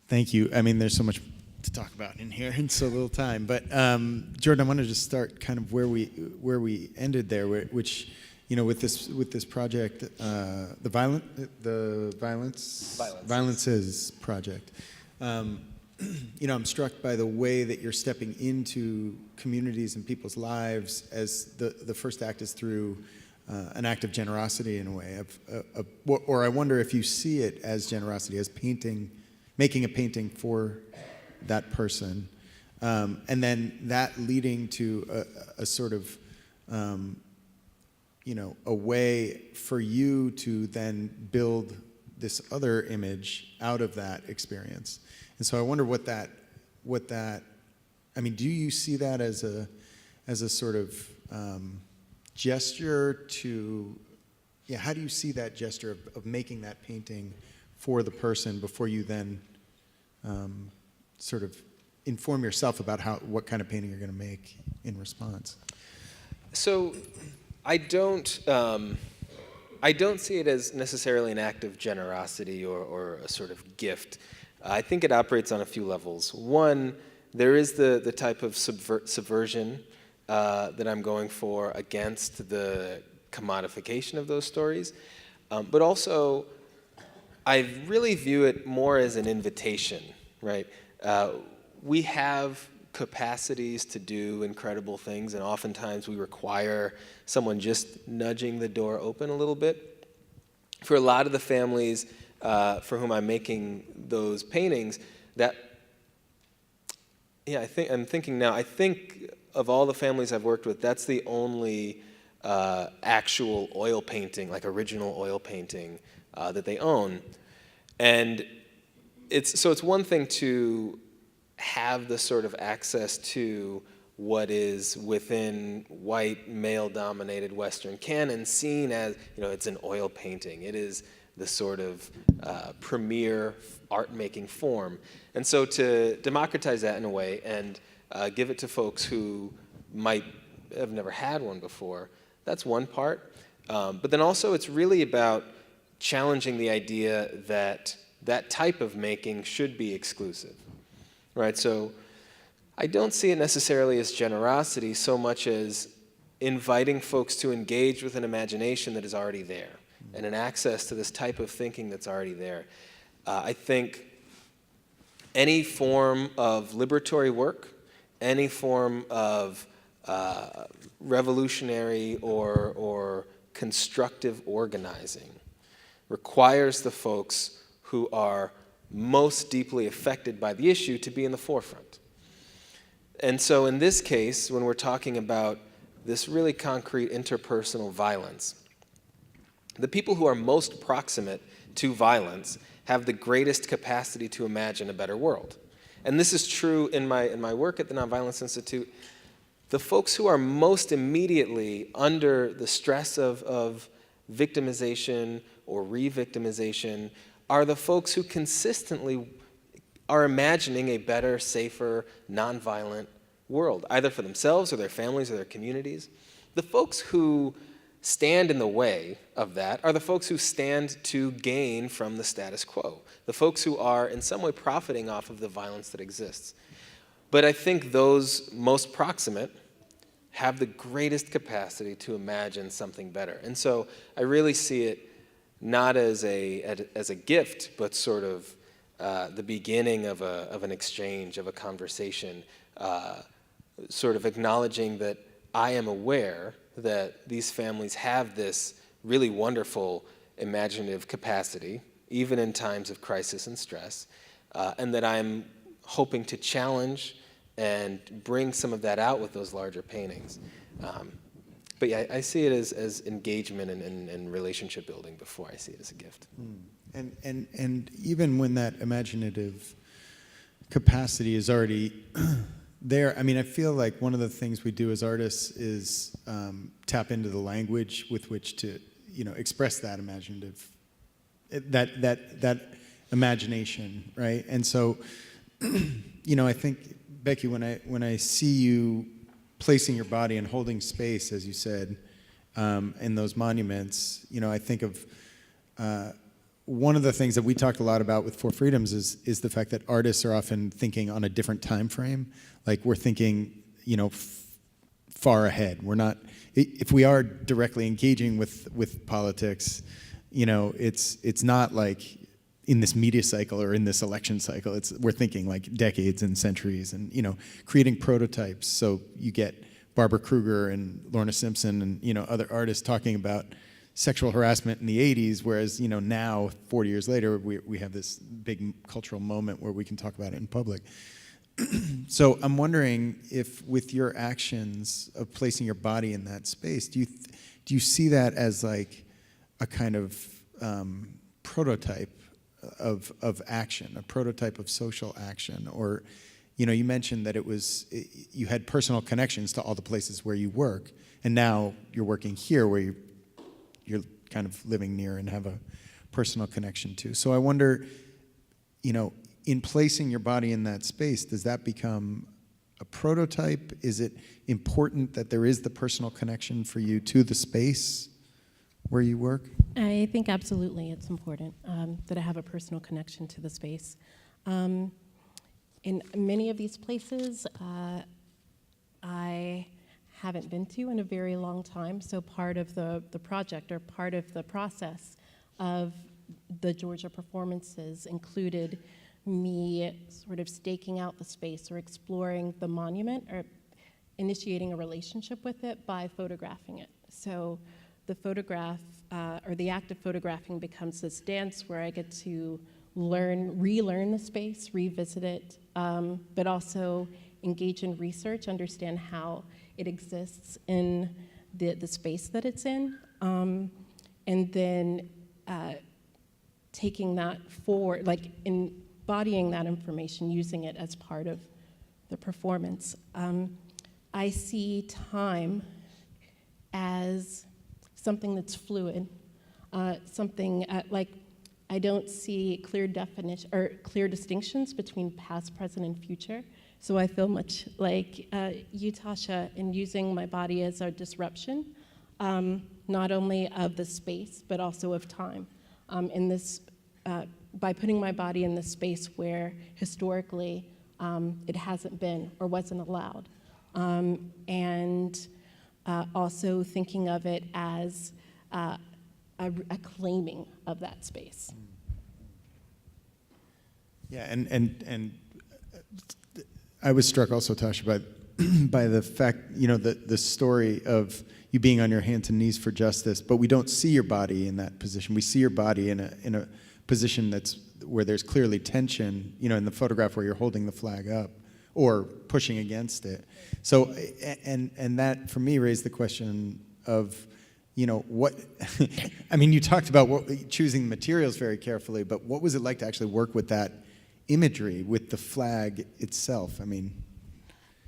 Thank you. I mean, there's so much to talk about in here in so little time. But Jordan, I want to just start kind of where we ended there, which, with this project, the Violences project. I'm struck by the way that you're stepping into communities and people's lives, as the first act is through an act of generosity in a way, or I wonder if you see it as generosity, as making a painting for that person, and then that leading to a sort of, a way for you to then build this other image out of that experience. And so I wonder what that, I mean, do you see that as a sort of gesture to, how do you see that gesture of making that painting for the person before you then sort of inform yourself about what kind of painting you're going to make in response? So I don't see it as necessarily an act of generosity or a sort of gift. I think it operates on a few levels. One, there is the type of subversion that I'm going for against the commodification of those stories. But also, I really view it more as an invitation, right? We have capacities to do incredible things, and oftentimes we require someone just nudging the door open a little bit. For a lot of the families for whom I'm making those paintings, I think of all the families I've worked with, that's the only actual oil painting, like original oil painting, that they own. And it's one thing to have the sort of access to what is within white, male-dominated Western canon seen as, it's an oil painting. It is the sort of premier art-making form. And so to democratize that in a way and give it to folks who might have never had one before, that's one part. But then also it's really about challenging the idea that that type of making should be exclusive, right? So I don't see it necessarily as generosity so much as inviting folks to engage with an imagination that is already there and an access to this type of thinking that's already there. I think any form of liberatory work, any form of revolutionary or constructive organizing requires the folks who are most deeply affected by the issue to be in the forefront. And so in this case, when we're talking about this really concrete interpersonal violence, the people who are most proximate to violence have the greatest capacity to imagine a better world. And this is true in my work at the Nonviolence Institute. The folks who are most immediately under the stress of victimization or re-victimization are the folks who consistently are imagining a better, safer, nonviolent world, either for themselves or their families or their communities. The folks who stand in the way of that are the folks who stand to gain from the status quo, the folks who are in some way profiting off of the violence that exists. But I think those most proximate have the greatest capacity to imagine something better. And so I really see it not as a gift, but sort of the beginning of an exchange, of a conversation, sort of acknowledging that I am aware that these families have this really wonderful imaginative capacity, even in times of crisis and stress, and that I'm hoping to challenge and bring some of that out with those larger paintings. But yeah, I see it as engagement and relationship building before I see it as a gift. And even when that imaginative capacity is already there, I mean, I feel like one of the things we do as artists is tap into the language with which to, express that imaginative, that imagination, right? And so, I think, Becky, when I see you placing your body and holding space, as you said, in those monuments, I think of one of the things that we talked a lot about with For Freedoms is the fact that artists are often thinking on a different time frame. Like we're thinking, far ahead. We're not. If we are directly engaging with politics, it's not like in this media cycle or in this election cycle. We're thinking like decades and centuries, and creating prototypes. So you get Barbara Kruger and Lorna Simpson and other artists talking about sexual harassment in the 80s, whereas now 40 years later we have this big cultural moment where we can talk about it in public. So I'm wondering if with your actions of placing your body in that space, do you see that as like a kind of prototype of action, a prototype of social action? Or, you mentioned that you had personal connections to all the places where you work, and now you're working here where you're kind of living near and have a personal connection to. So I wonder, in placing your body in that space, does that become a prototype? Is it important that there is the personal connection for you to the space where you work? I think absolutely it's important that I have a personal connection to the space. In many of these places, I haven't been to in a very long time, so part of the project or part of the process of the Georgia performances included me sort of staking out the space or exploring the monument or initiating a relationship with it by photographing it. So the photograph or the act of photographing becomes this dance where I get to relearn the space, revisit it, but also engage in research, understand how it exists in the space that it's in, and then taking that forward, like embodying that information, using it as part of the performance. I see time as something that's fluid, something like I don't see clear definition or clear distinctions between past, present, and future. So I feel much like you, Tasha, in using my body as a disruption, not only of the space, but also of time. In this, by putting my body in this space where historically it hasn't been or wasn't allowed. And also thinking of it as a claiming of that space. Yeah, and I was struck also, Tasha, by the fact, the story of you being on your hands and knees for justice, but we don't see your body in that position. We see your body in a position where there's clearly tension, in the photograph where you're holding the flag up or pushing against it. So, and that for me raised the question of, what, I mean, you talked about choosing materials very carefully, but what was it like to actually work with that imagery, with the flag itself? I mean,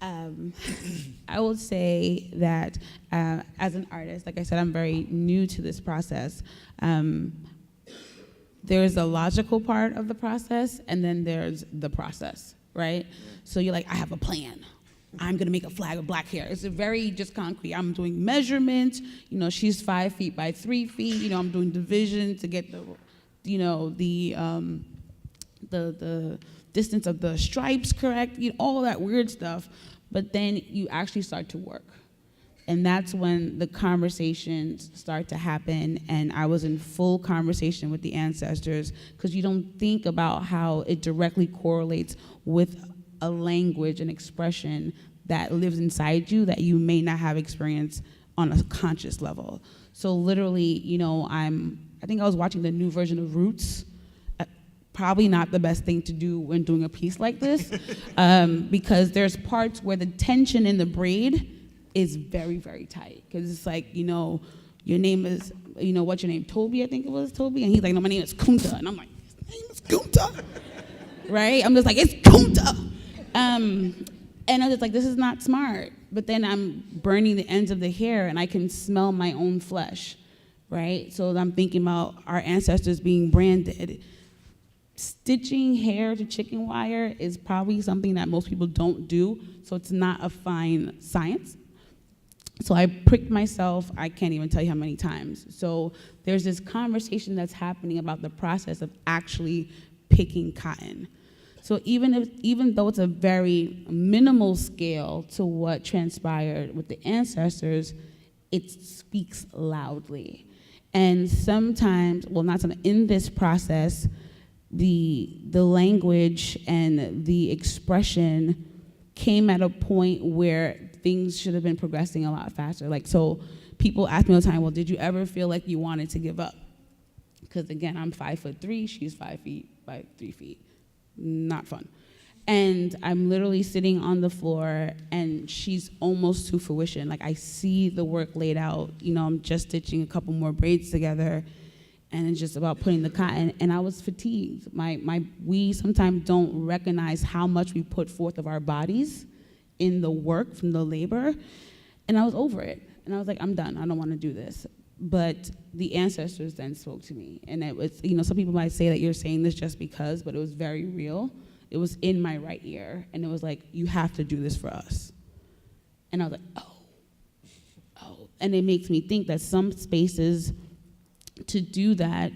I would say that as an artist, like I said, I'm very new to this process. There's a logical part of the process, and then there's the process, right? So you're like, I have a plan. I'm gonna make a flag with black hair. It's a very just concrete. I'm doing measurements. She's 5 feet by 3 feet. I'm doing division to get the distance of the stripes correct. All that weird stuff. But then you actually start to work. And that's when the conversations start to happen, and I was in full conversation with the ancestors, because you don't think about how it directly correlates with a language and expression that lives inside you that you may not have experienced on a conscious level. So literally, I think I was watching the new version of Roots. Probably not the best thing to do when doing a piece like this, because there's parts where the tension in the braid is very, very tight. Because it's like, your name is, what's your name? Toby, I think it was Toby. And he's like, no, my name is Kunta. And I'm like, his name is Kunta. Right? I'm just like, it's Kunta. And I was like, this is not smart. But then I'm burning the ends of the hair and I can smell my own flesh. Right? So I'm thinking about our ancestors being branded. Stitching hair to chicken wire is probably something that most people don't do, so it's not a fine science. So I pricked myself, I can't even tell you how many times. So there's this conversation that's happening about the process of actually picking cotton. So even though it's a very minimal scale to what transpired with the ancestors, it speaks loudly. And sometimes, well, not sometimes, in this process, the language and the expression came at a point where things should have been progressing a lot faster. So people ask me all the time, well, did you ever feel like you wanted to give up? Because again, I'm 5'3", she's 5 feet by 3 feet. Not fun. And I'm literally sitting on the floor and she's almost to fruition. I see the work laid out. I'm just stitching a couple more braids together. And it's just about putting the cotton, and I was fatigued. We sometimes don't recognize how much we put forth of our bodies in the work, from the labor, and I was over it. And I was like, I'm done, I don't wanna do this. But the ancestors then spoke to me, and it was, some people might say that you're saying this just because, but it was very real. It was in my right ear, and it was like, you have to do this for us. And I was like, oh. And it makes me think that some spaces, to do that,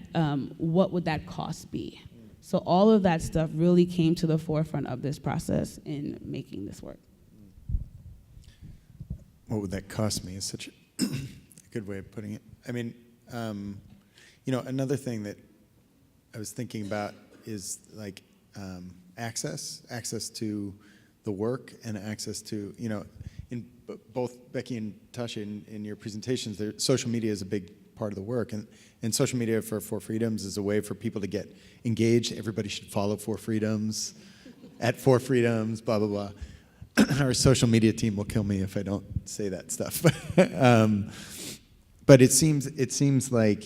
what would that cost be? So all of that stuff really came to the forefront of this process in making this work. What would that cost me is such a good way of putting it. I mean, another thing that I was thinking about is like access to the work, and access to, in both Becky and Tasha, in your presentations, social media is a big part of the work, and social media for Four Freedoms is a way for people to get engaged. Everybody should follow Four Freedoms, at Four Freedoms, blah, blah, blah. Our social media team will kill me if I don't say that stuff. But it seems like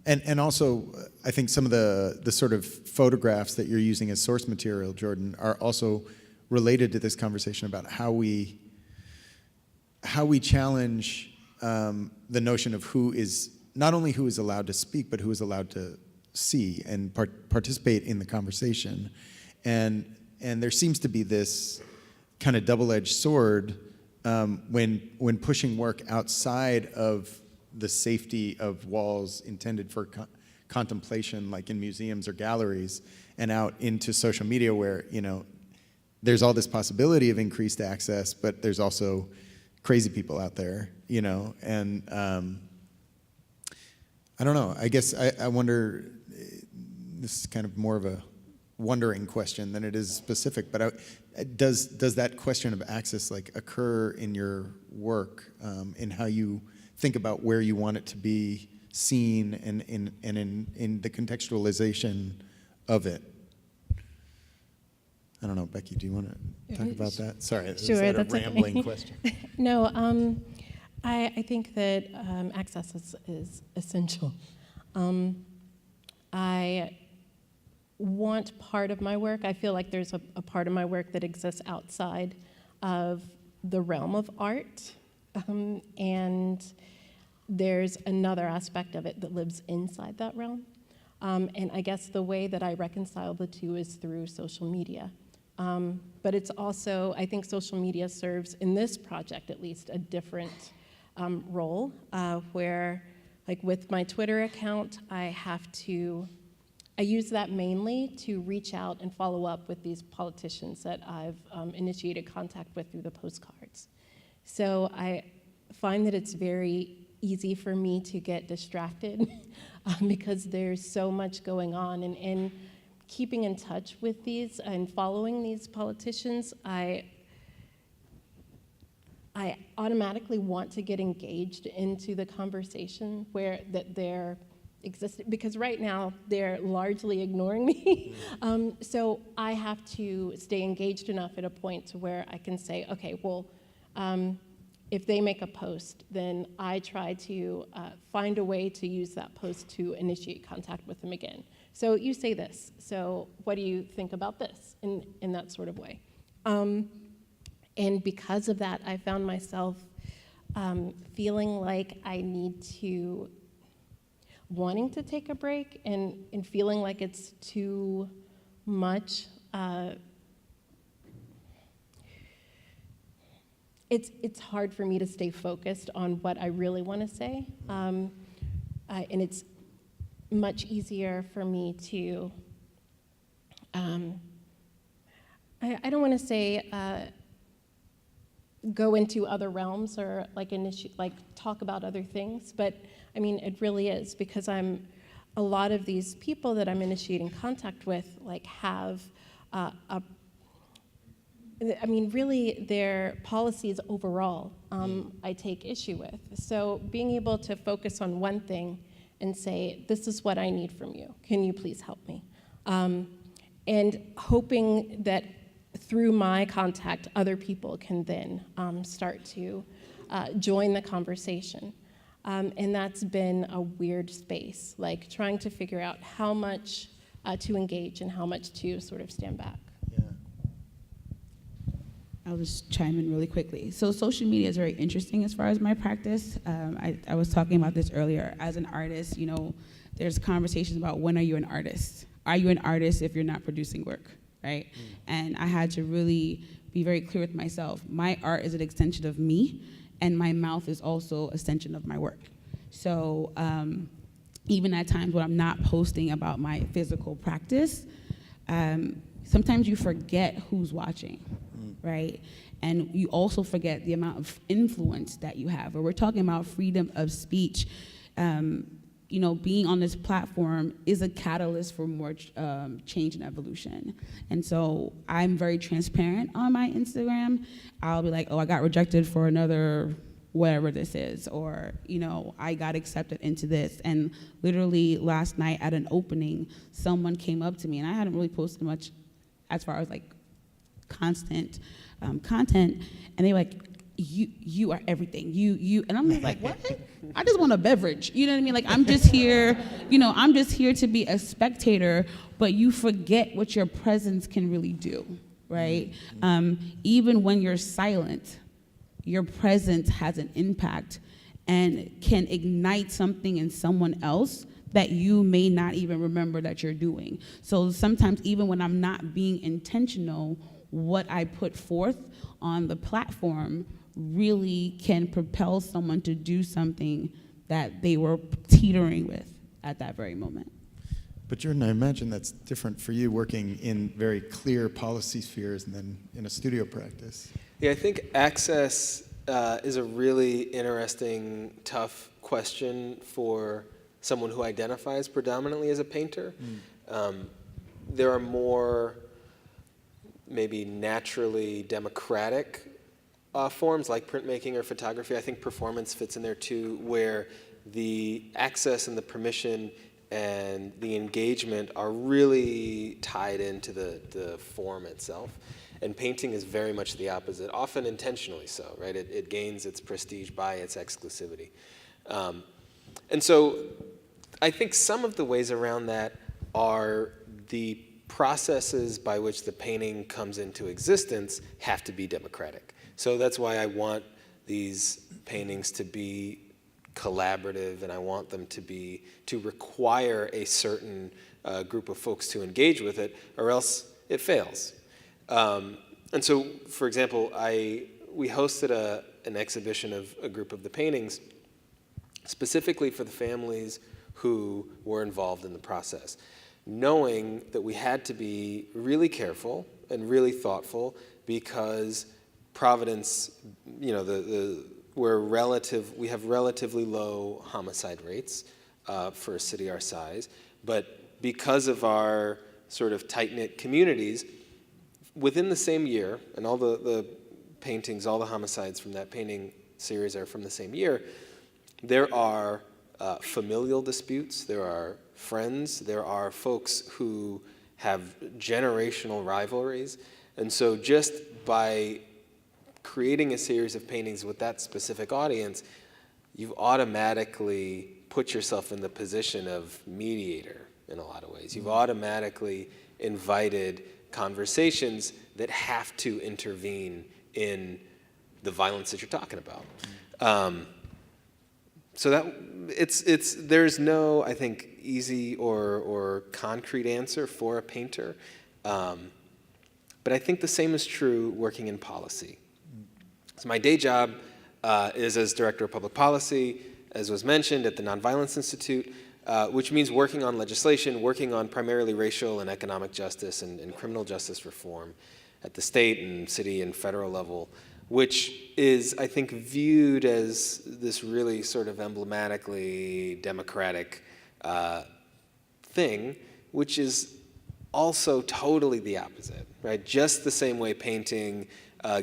and also I think some of the sort of photographs that you're using as source material, Jordan, are also related to this conversation about how we challenge the notion of who is, not only who is allowed to speak, but who is allowed to see and participate in the conversation. And there seems to be this kind of double-edged sword when pushing work outside of the safety of walls intended for contemplation, like in museums or galleries, and out into social media where, there's all this possibility of increased access, but there's also crazy people out there, and I don't know. I guess I wonder, this is kind of more of a wondering question than it is specific, but does that question of access occur in your work, in how you think about where you want it to be seen and in the contextualization of it? I don't know, Becky, do you want to talk about that? Sorry, sure, is that that's a rambling okay. question? No, I think that access is essential. I want part of my work, I feel like there's a part of my work that exists outside of the realm of art, and there's another aspect of it that lives inside that realm. And I guess the way that I reconcile the two is through social media. But it's also, I think social media serves, in this project at least, a different role, where, with my Twitter account, I use that mainly to reach out and follow up with these politicians that I've initiated contact with through the postcards. So I find that it's very easy for me to get distracted because there's so much going on. And keeping in touch with these and following these politicians, I automatically want to get engaged into the conversation where that they're existing, because right now they're largely ignoring me. So I have to stay engaged enough at a point to where I can say, okay, well, if they make a post, then I try to find a way to use that post to initiate contact with them again. So you say this, so what do you think about this, in that sort of way? And because of that, I found myself feeling like I need to, wanting to take a break and feeling like it's too much. It's hard for me to stay focused on what I really want to say, and it's much easier for me to, I don't want to say go into other realms or talk about other things, but I mean, it really is, because a lot of these people that I'm initiating contact with have really their policies overall I take issue with. So being able to focus on one thing and say, this is what I need from you, can you please help me? And hoping that through my contact, other people can then start to join the conversation. And that's been a weird space, like trying to figure out how much to engage and how much to sort of stand back. I'll just chime in really quickly. So social media is very interesting as far as my practice. I was talking about this earlier. As an artist, you know, there's conversations about when are you an artist? Are you an artist if you're not producing work, right? And I had to really be very clear with myself. My art is an extension of me, and my mouth is also an extension of my work. So even at times when I'm not posting about my physical practice, sometimes you forget who's watching, right? And you also forget the amount of influence that you have. Or we're talking about freedom of speech. You know, being on this platform is a catalyst for more change and evolution. And so I'm very transparent on my Instagram. I'll be like, oh, I got rejected for another whatever this is, or, you know, I got accepted into this. And literally last night at an opening, someone came up to me, and I hadn't really posted much as far as like constant content, and they were like, you are everything. You, and I'm just like, what? I just want a beverage. You know what I mean? Like, I'm just here, you know, I'm just here to be a spectator, but you forget what your presence can really do, right? Even when you're silent, your presence has an impact and can ignite something in someone else that you may not even remember that you're doing. So sometimes even when I'm not being intentional, what I put forth on the platform really can propel someone to do something that they were teetering with at that very moment. But Jordan, I imagine that's different for you working in very clear policy spheres and then in a studio practice. Yeah, I think access is a really interesting, tough question for someone who identifies predominantly as a painter. There are more maybe naturally democratic forms like printmaking or photography. I think performance fits in there too, where the access and the permission and the engagement are really tied into the form itself. And painting is very much the opposite, often intentionally so, right? It gains its prestige by its exclusivity. And so I think some of the ways around that are the processes by which the painting comes into existence have to be democratic. So that's why I want these paintings to be collaborative, and I want them to require a certain group of folks to engage with it, or else it fails. And so, for example, we hosted an exhibition of a group of the paintings specifically for the families who were involved in the process, knowing that we had to be really careful and really thoughtful because Providence, you know, we have relatively low homicide rates for a city our size, but because of our sort of tight-knit communities, within the same year, and all the paintings, all the homicides from that painting series are from the same year, there are familial disputes, there are friends, there are folks who have generational rivalries, and so just by creating a series of paintings with that specific audience, you've automatically put yourself in the position of mediator in a lot of ways. You've automatically invited conversations that have to intervene in the violence that you're talking about. So that there's no, I think, easy or concrete answer for a painter, but I think the same is true working in policy. So my day job is as Director of Public Policy, as was mentioned, at the Nonviolence Institute, which means working on legislation, working on primarily racial and economic justice and criminal justice reform at the state and city and federal level, which is, I think, viewed as this really sort of emblematically democratic thing, which is also totally the opposite, right? Just the same way painting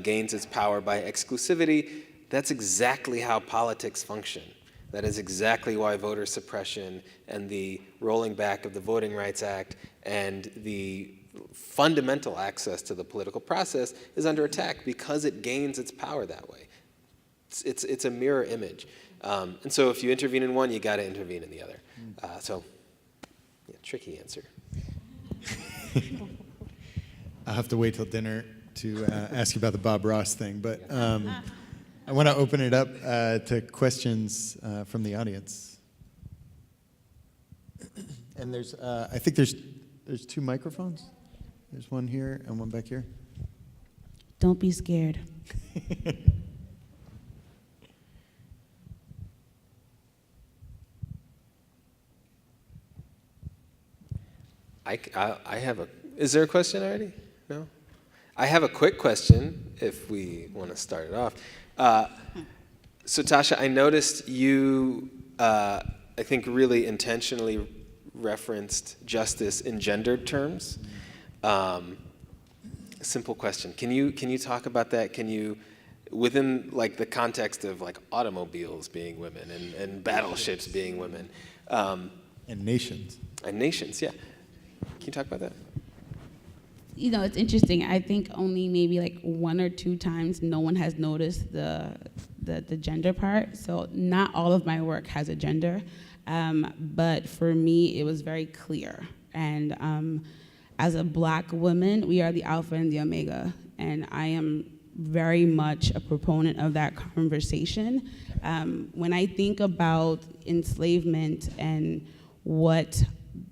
gains its power by exclusivity, that's exactly how politics function. That is exactly why voter suppression and the rolling back of the Voting Rights Act and the fundamental access to the political process is under attack, because it gains its power that way. It's a mirror image. And so if you intervene in one, you got to intervene in the other. Tricky answer. I'll have to wait till dinner to ask you about the Bob Ross thing, but I want to open it up to questions from the audience. And I think there's 2 microphones. There's one here and one back here. Don't be scared. I have a. Is there a question already? No. I have a quick question if we want to start it off. So Tasha, I noticed you, I think, really intentionally referenced justice in gendered terms. Simple question. Can you talk about that? Can you, within like the context of like automobiles being women and battleships being women, and nations. And nations, yeah. Can you talk about that? You know, it's interesting. I think only maybe like 1 or 2 times no one has noticed the gender part. So not all of my work has a gender, but for me it was very clear. And as a Black woman, we are the alpha and the omega, and I am very much a proponent of that conversation. When I think about enslavement and what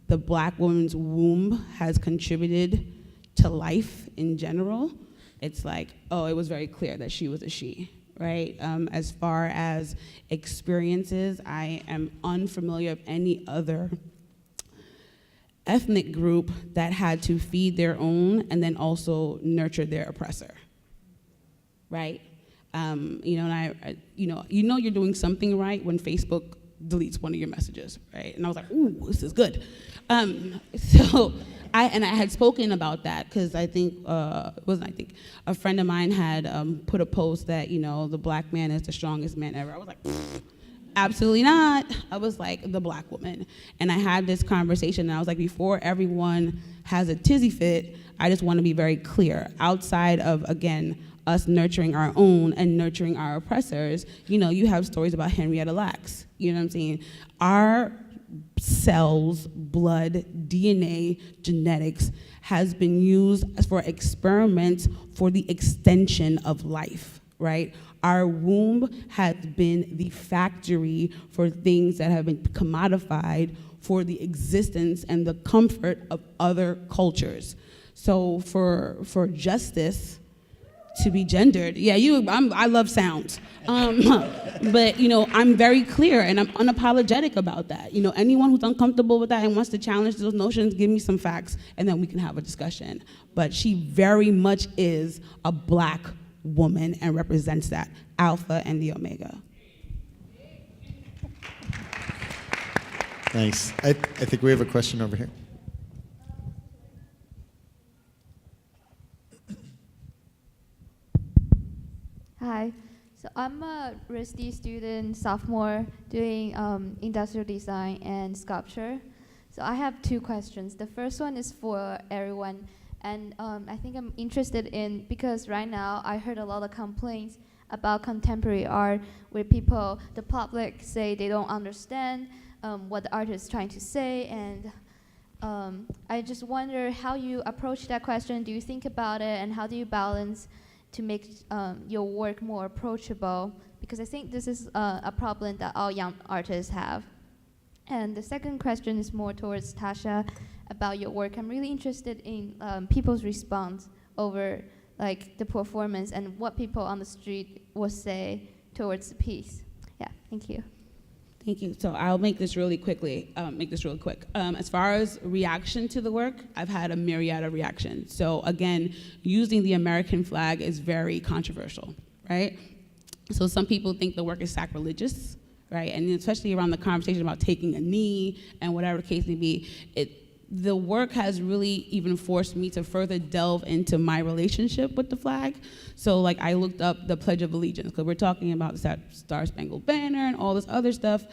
the Black woman's womb has contributed to life in general, it's like, oh, it was very clear that she was a she, right? As far as experiences, I am unfamiliar of any other ethnic group that had to feed their own and then also nurture their oppressor, right? And you're doing something right when Facebook deletes one of your messages, right? And I was like, ooh, this is good. I had spoken about that because a friend of mine had put a post that, the Black man is the strongest man ever. I was like, absolutely not. I was like, the Black woman. And I had this conversation, and I was like, before everyone has a tizzy fit, I just want to be very clear. Outside of, again, us nurturing our own and nurturing our oppressors, you have stories about Henrietta Lacks. You know what I'm saying? Our cells, blood, DNA, genetics has been used for experiments for the extension of life, right? Our womb has been the factory for things that have been commodified for the existence and the comfort of other cultures. So for justice to be gendered, I love sounds. But I'm very clear and I'm unapologetic about that. Anyone who's uncomfortable with that and wants to challenge those notions, give me some facts and then we can have a discussion. But she very much is a Black woman and represents that alpha and the omega. Thanks. I think we have a question over here. Hi. So I'm a RISD student, sophomore, doing industrial design and sculpture. So I have 2 questions. The first one is for everyone. And I think I'm interested in, because right now I heard a lot of complaints about contemporary art where the public say they don't understand what the artist is trying to say. And I just wonder how you approach that question. Do you think about it, and how do you balance to make your work more approachable? Because I think this is a problem that all young artists have. And the second question is more towards Tasha about your work. I'm really interested in people's response over the performance and what people on the street will say towards the piece. Yeah, thank you. Thank you. So I'll make this really quick. As far as reaction to the work, I've had a myriad of reactions. So again, using the American flag is very controversial, right? So some people think the work is sacrilegious, right? And especially around the conversation about taking a knee and whatever the case may be, the work has really even forced me to further delve into my relationship with the flag. So I looked up the Pledge of Allegiance, because we're talking about the Star-Spangled Banner and all this other stuff.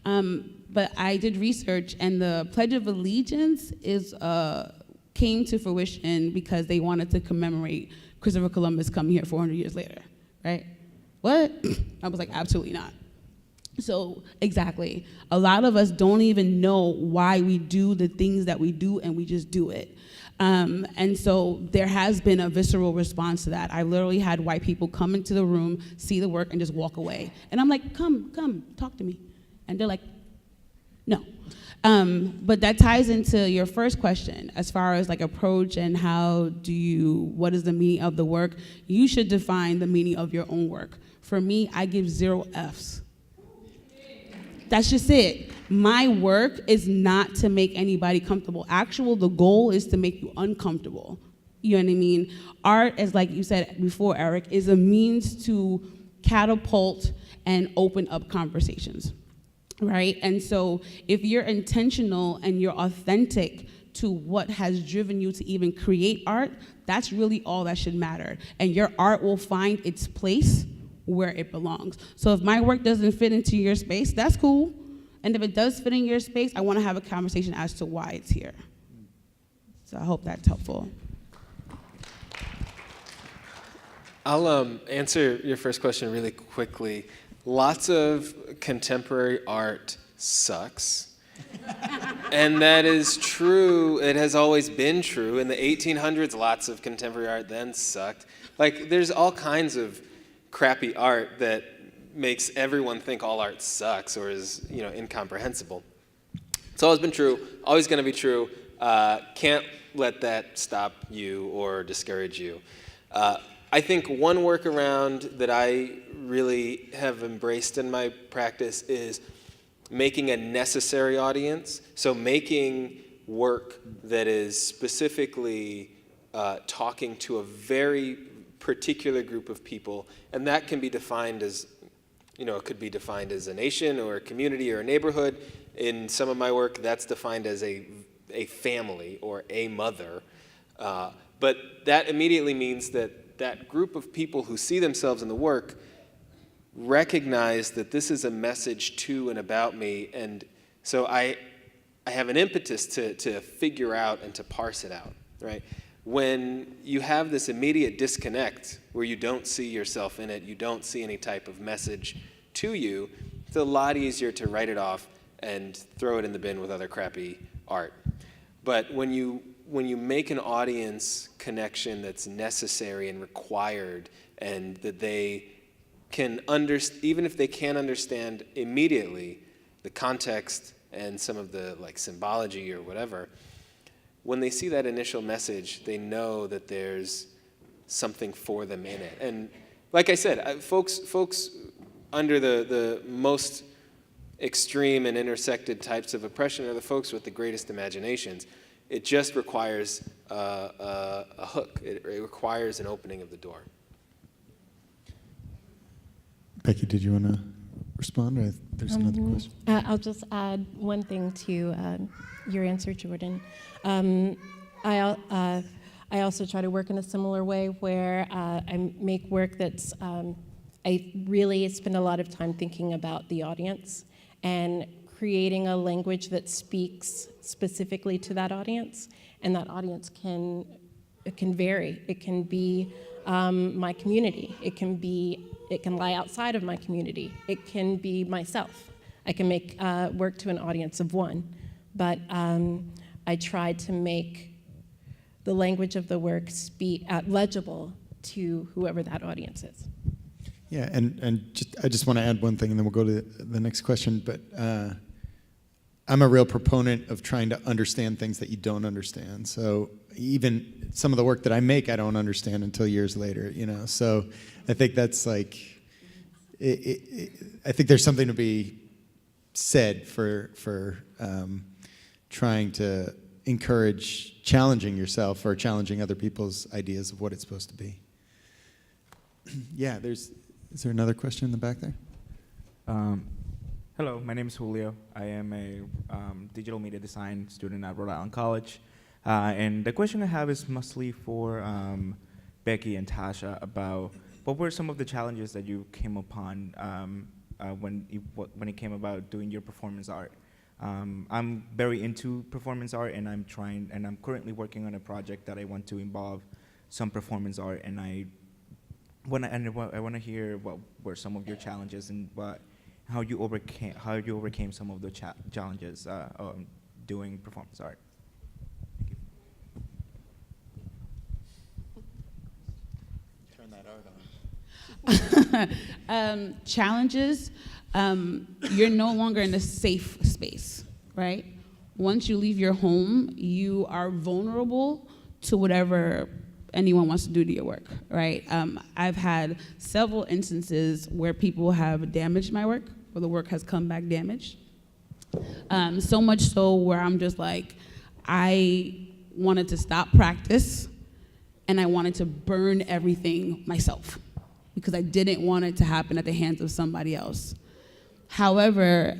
But I did research, and the Pledge of Allegiance came to fruition because they wanted to commemorate Christopher Columbus coming here 400 years later, right? What? I was like, absolutely not. So exactly, a lot of us don't even know why we do the things that we do, and we just do it. And so there has been a visceral response to that. I literally had white people come into the room, see the work, and just walk away. And I'm like, come, talk to me. And they're like, no. But that ties into your first question, as far as like approach and what is the meaning of the work? You should define the meaning of your own work. For me, I give 0 Fs. That's just it. My work is not to make anybody comfortable. The goal is to make you uncomfortable. You know what I mean? Art, as like you said before, Eric, is a means to catapult and open up conversations, right? And so if you're intentional and you're authentic to what has driven you to even create art, that's really all that should matter. And your art will find its place where it belongs. So if my work doesn't fit into your space, that's cool. And if it does fit in your space, I want to have a conversation as to why it's here. So I hope that's helpful. I'll answer your first question really quickly. Lots of contemporary art sucks. And that is true. It has always been true. In the 1800s, lots of contemporary art then sucked. Like, there's all kinds of crappy art that makes everyone think all art sucks or is, incomprehensible. It's always been true, always going to be true. Can't let that stop you or discourage you. I think one workaround that I really have embraced in my practice is making a necessary audience. So making work that is specifically talking to a very particular group of people, and that can be defined as, it could be defined as a nation or a community or a neighborhood. In some of my work, that's defined as a family or a mother. But that immediately means that group of people who see themselves in the work recognize that this is a message to and about me, and so I have an impetus to figure out and to parse it out, right? When you have this immediate disconnect where you don't see yourself in it, you don't see any type of message to you, it's a lot easier to write it off and throw it in the bin with other crappy art. But when you make an audience connection that's necessary and required, and that they can even if they can't understand immediately the context and some of the symbology or whatever, when they see that initial message, they know that there's something for them in it. And like I said, folks under the most extreme and intersected types of oppression are the folks with the greatest imaginations. It just requires a hook. It requires an opening of the door. Becky, did you want to respond? Or there's another question. I'll just add one thing to your answer, Jordan. I also try to work in a similar way where I make work that's, I really spend a lot of time thinking about the audience and creating a language that speaks specifically to that audience, and that audience can vary. It can be my community. It can lie outside of my community. It can be myself. I can make work to an audience of one, but I try to make the language of the work legible to whoever that audience is. Yeah, and I just want to add one thing, and then we'll go to the next question. But I'm a real proponent of trying to understand things that you don't understand. So even some of the work that I make, I don't understand until years later. So I think that's I think there's something to be said for trying to encourage challenging yourself or challenging other people's ideas of what it's supposed to be. Yeah, is there another question in the back there? Hello, my name is Julio. I am a digital media design student at Rhode Island College. And the question I have is mostly for Becky and Tasha about what were some of the challenges that you came upon when it came about doing your performance art. I'm very into performance art, and I'm currently working on a project that I want to involve some performance art, and I want to hear what were some of your challenges and how you overcame some of the challenges doing performance art. Turn that art on. Challenges, you're no longer in a safe space, right? Once you leave your home, you are vulnerable to whatever anyone wants to do to your work, right? I've had several instances where people have damaged my work, or the work has come back damaged. So much so where I'm just like, I wanted to stop practice and I wanted to burn everything myself because I didn't want it to happen at the hands of somebody else. However,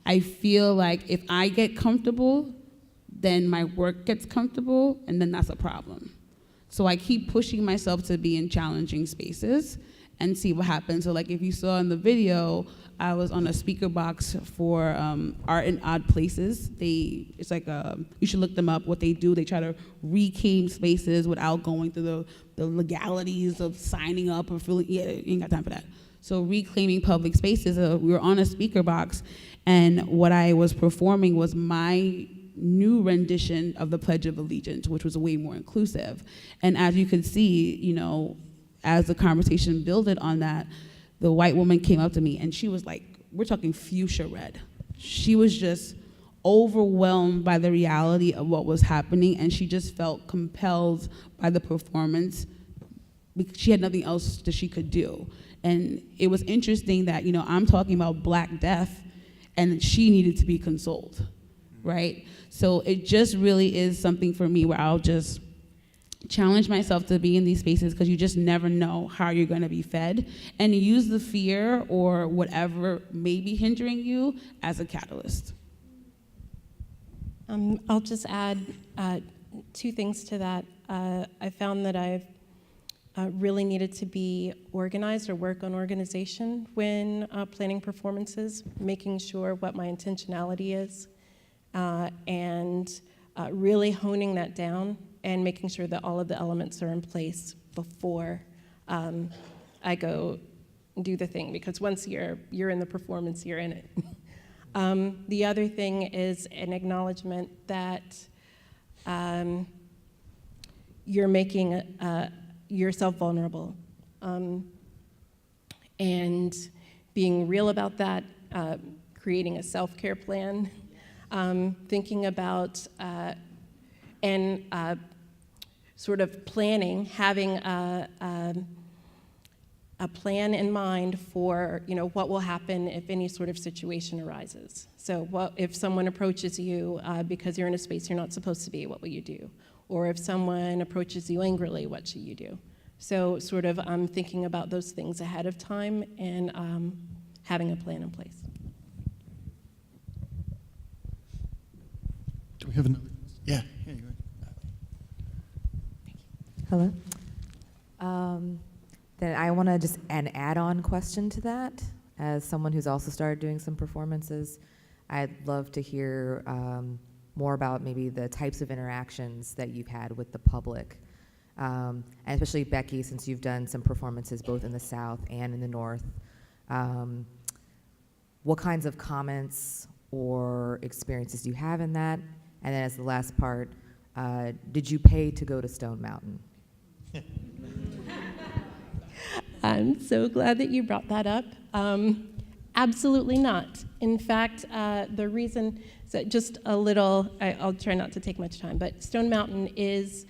I feel like if I get comfortable, then my work gets comfortable, and then that's a problem. So I keep pushing myself to be in challenging spaces and see what happens. So like if you saw in the video, I was on a speaker box for Art in Odd Places. It's like you should look them up. What they do, they try to reclaim spaces without going through the legalities of signing up or feeling, you ain't got time for that. So reclaiming public spaces, we were on a speaker box, and what I was performing was my new rendition of the Pledge of Allegiance, which was way more inclusive. And as you could see, as the conversation builded on that, the white woman came up to me and she was like, we're talking fuchsia red. She was just overwhelmed by the reality of what was happening, and she just felt compelled by the performance because she had nothing else that she could do. And it was interesting that, I'm talking about Black death and she needed to be consoled, right? So it just really is something for me where I'll just challenge myself to be in these spaces because you just never know how you're going to be fed, and use the fear or whatever may be hindering you as a catalyst. I'll just add two things to that. I found that I've really needed to be organized or work on organization when planning performances, making sure what my intentionality is, and really honing that down and making sure that all of the elements are in place before I go do the thing, because once you're in the performance, you're in it. The other thing is an acknowledgement that you're making yourself vulnerable, and being real about that, creating a self-care plan, thinking about and sort of planning, having a plan in mind for what will happen if any sort of situation arises. So what if someone approaches you because you're in a space you're not supposed to be, what will you do? Or if someone approaches you angrily, what should you do? So sort of thinking about those things ahead of time and having a plan in place. Do we have another? Yeah, here you go. Hello. Then I want to just an add-on question to that. As someone who's also started doing some performances, I'd love to hear more about maybe the types of interactions that you've had with the public, and especially Becky, since you've done some performances both in the South and in the North. What kinds of comments or experiences do you have in that? And then as the last part, did you pay to go to Stone Mountain? I'm so glad that you brought that up. Absolutely not. In fact, the reason, so just a little, I'll try not to take much time, but Stone Mountain is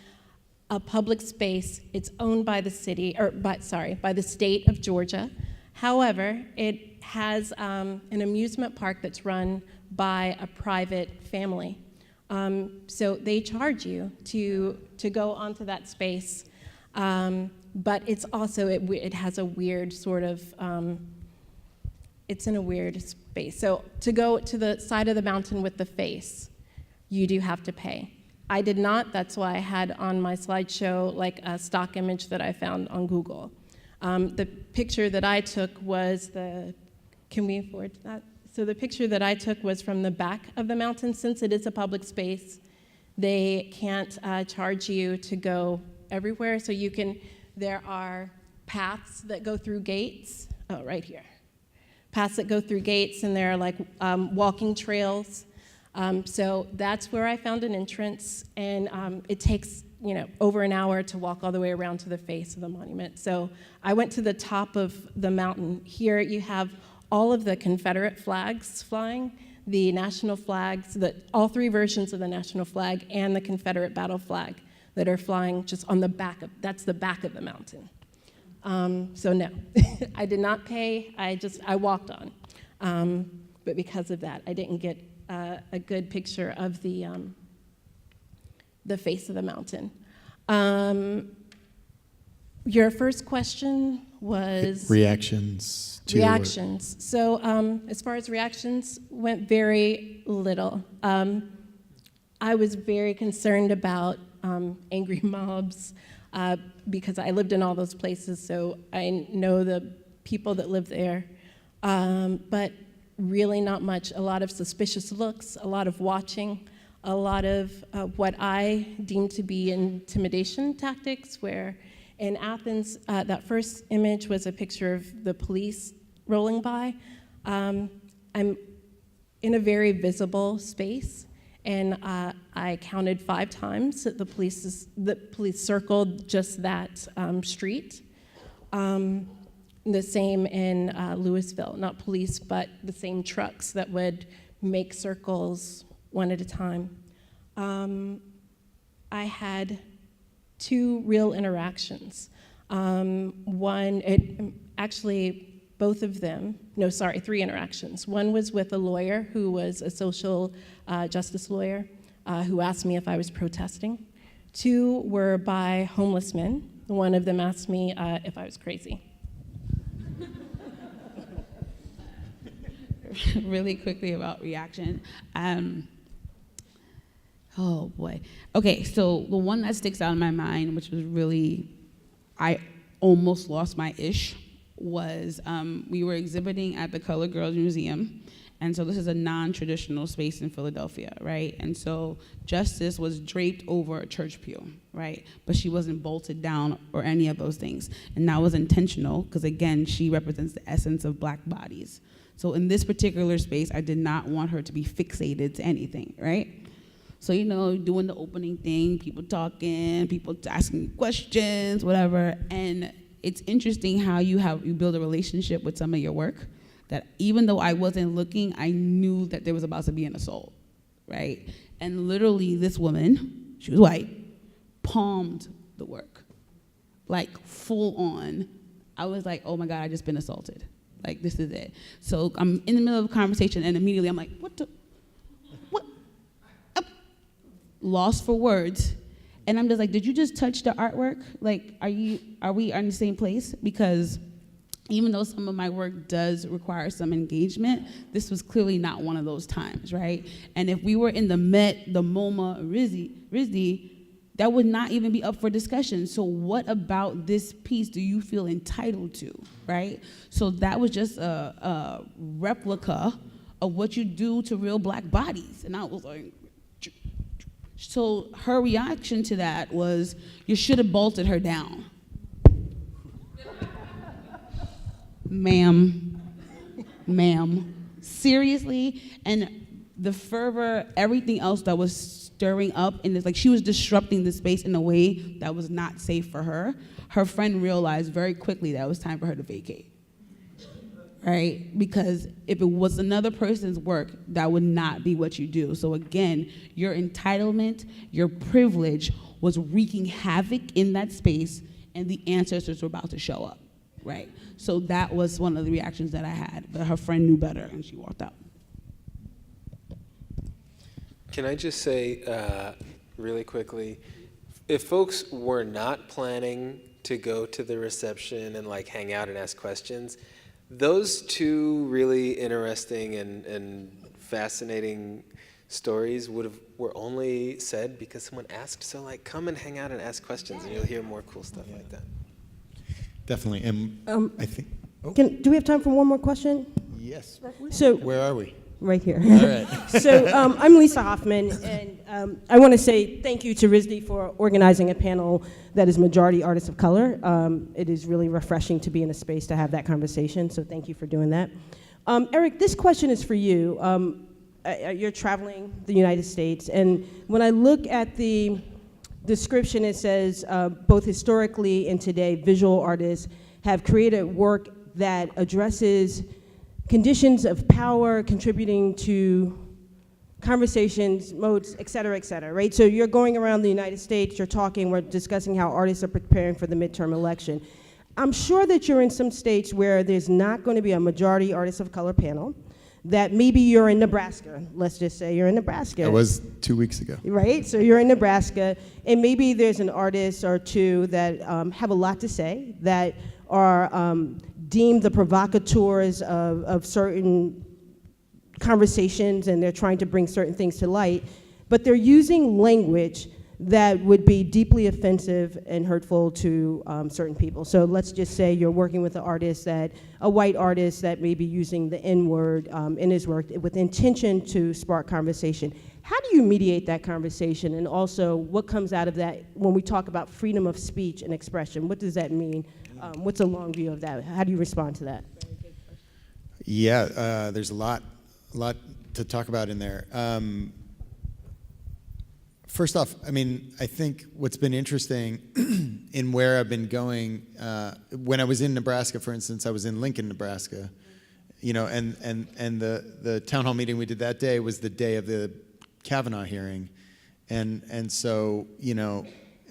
a public space. It's owned by the city, by the state of Georgia. However, it has an amusement park that's run by a private family. So they charge you to go onto that space. But it's also, it has a weird sort of, it's in a weird space. So to go to the side of the mountain with the face, you do have to pay. I did not, that's why I had on my slideshow like a stock image that I found on Google. The picture that I took was can we afford that? So the picture that I took was from the back of the mountain. Since it is a public space, they can't charge you to go everywhere. So there are paths that go through gates, right here. paths that go through gates, and there are like walking trails. So that's where I found an entrance, and it takes over an hour to walk all the way around to the face of the monument. So I went to the top of the mountain. Here you have all of the Confederate flags flying, the national flags, all three versions of the national flag, and the Confederate battle flag that are flying just on the back of, that's the back of the mountain. So no, I did not pay, I walked on. But because of that, I didn't get a good picture of the face of the mountain. Your first question was? Reactions to Reactions. So as far as reactions, went very little. I was very concerned about angry mobs because I lived in all those places, so I know the people that live there. But really not much. A lot of suspicious looks, a lot of watching, a lot of what I deem to be intimidation tactics, where in Athens, that first image was a picture of the police rolling by. I'm in a very visible space, and I counted 5 times that the police circled just that street. The same in Louisville, not police, but the same trucks that would make circles one at a time. I had 2 real interactions. Both of them, 3 interactions. One was with a lawyer who was a social justice lawyer who asked me if I was protesting. 2 were by homeless men. One of them asked me if I was crazy. Really quickly about reaction. Oh boy. Okay, so the one that sticks out in my mind, which was really, I almost lost my ish, was we were exhibiting at the Colored Girls Museum. And so this is a non-traditional space in Philadelphia, right? And so Justice was draped over a church pew, right? But she wasn't bolted down or any of those things. And that was intentional, because again, she represents the essence of Black bodies. So in this particular space, I did not want her to be fixated to anything, right? So, doing the opening thing, people talking, people asking questions, whatever. And it's interesting how you build a relationship with some of your work, that even though I wasn't looking, I knew that there was about to be an assault, right? And literally this woman, she was white, palmed the work, like full on. I was like, oh my God, I just been assaulted. Like, this is it. So I'm in the middle of a conversation, and immediately I'm like, what? Lost for words. And I'm just like, did you just touch the artwork? Like, are we in the same place? Because even though some of my work does require some engagement, this was clearly not one of those times, right? And if we were in the Met, the MoMA, RISD, that would not even be up for discussion. So what about this piece do you feel entitled to, right? So that was just a replica of what you do to real Black bodies. And I was like, so her reaction to that was, you should have bolted her down. Ma'am, seriously? And the fervor, everything else that was stirring up, and it's like she was disrupting the space in a way that was not safe for her. Her friend realized very quickly that it was time for her to vacate, right? Because if it was another person's work, that would not be what you do. So again, your entitlement, your privilege was wreaking havoc in that space, and the ancestors were about to show up, right? So that was one of the reactions that I had, but her friend knew better, and she walked out. Can I just say really quickly, if folks were not planning to go to the reception and like hang out and ask questions, those 2 really interesting and fascinating stories were only said because someone asked. So like, come and hang out and ask questions, and you'll hear more cool stuff like that. Definitely. I think. Oh. Do we have time for one more question? Yes. So where are we? Right here. All right. So I'm Lisa Hoffman, and I want to say thank you to RISD for organizing a panel that is majority artists of color. It is really refreshing to be in a space to have that conversation, so thank you for doing that. Eric, this question is for you. You're traveling the United States, and when I look at the description, it says both historically and today, visual artists have created work that addresses conditions of power, contributing to conversations, modes, et cetera, right? So you're going around the United States, you're talking, we're discussing how artists are preparing for the midterm election. I'm sure that you're in some states where there's not going to be a majority artist of color panel, that maybe you're in Nebraska. Let's just say you're in Nebraska. That was 2 weeks ago. Right, so you're in Nebraska, and maybe there's an artist or two that have a lot to say, that are deemed the provocateurs of certain conversations, and they're trying to bring certain things to light, but they're using language that would be deeply offensive and hurtful to certain people. So let's just say you're working with an artist, a white artist that may be using the N-word in his work with intention to spark conversation. How do you mediate that conversation? And also, what comes out of that when we talk about freedom of speech and expression? What does that mean? What's a long view of that? How do you respond to that? Yeah, there's a lot to talk about in there. First off, I mean, I think what's been interesting in where I've been going, when I was in Nebraska, for instance, I was in Lincoln, Nebraska, you know, and the town hall meeting we did that day was the day of the Kavanaugh hearing. And so, you know,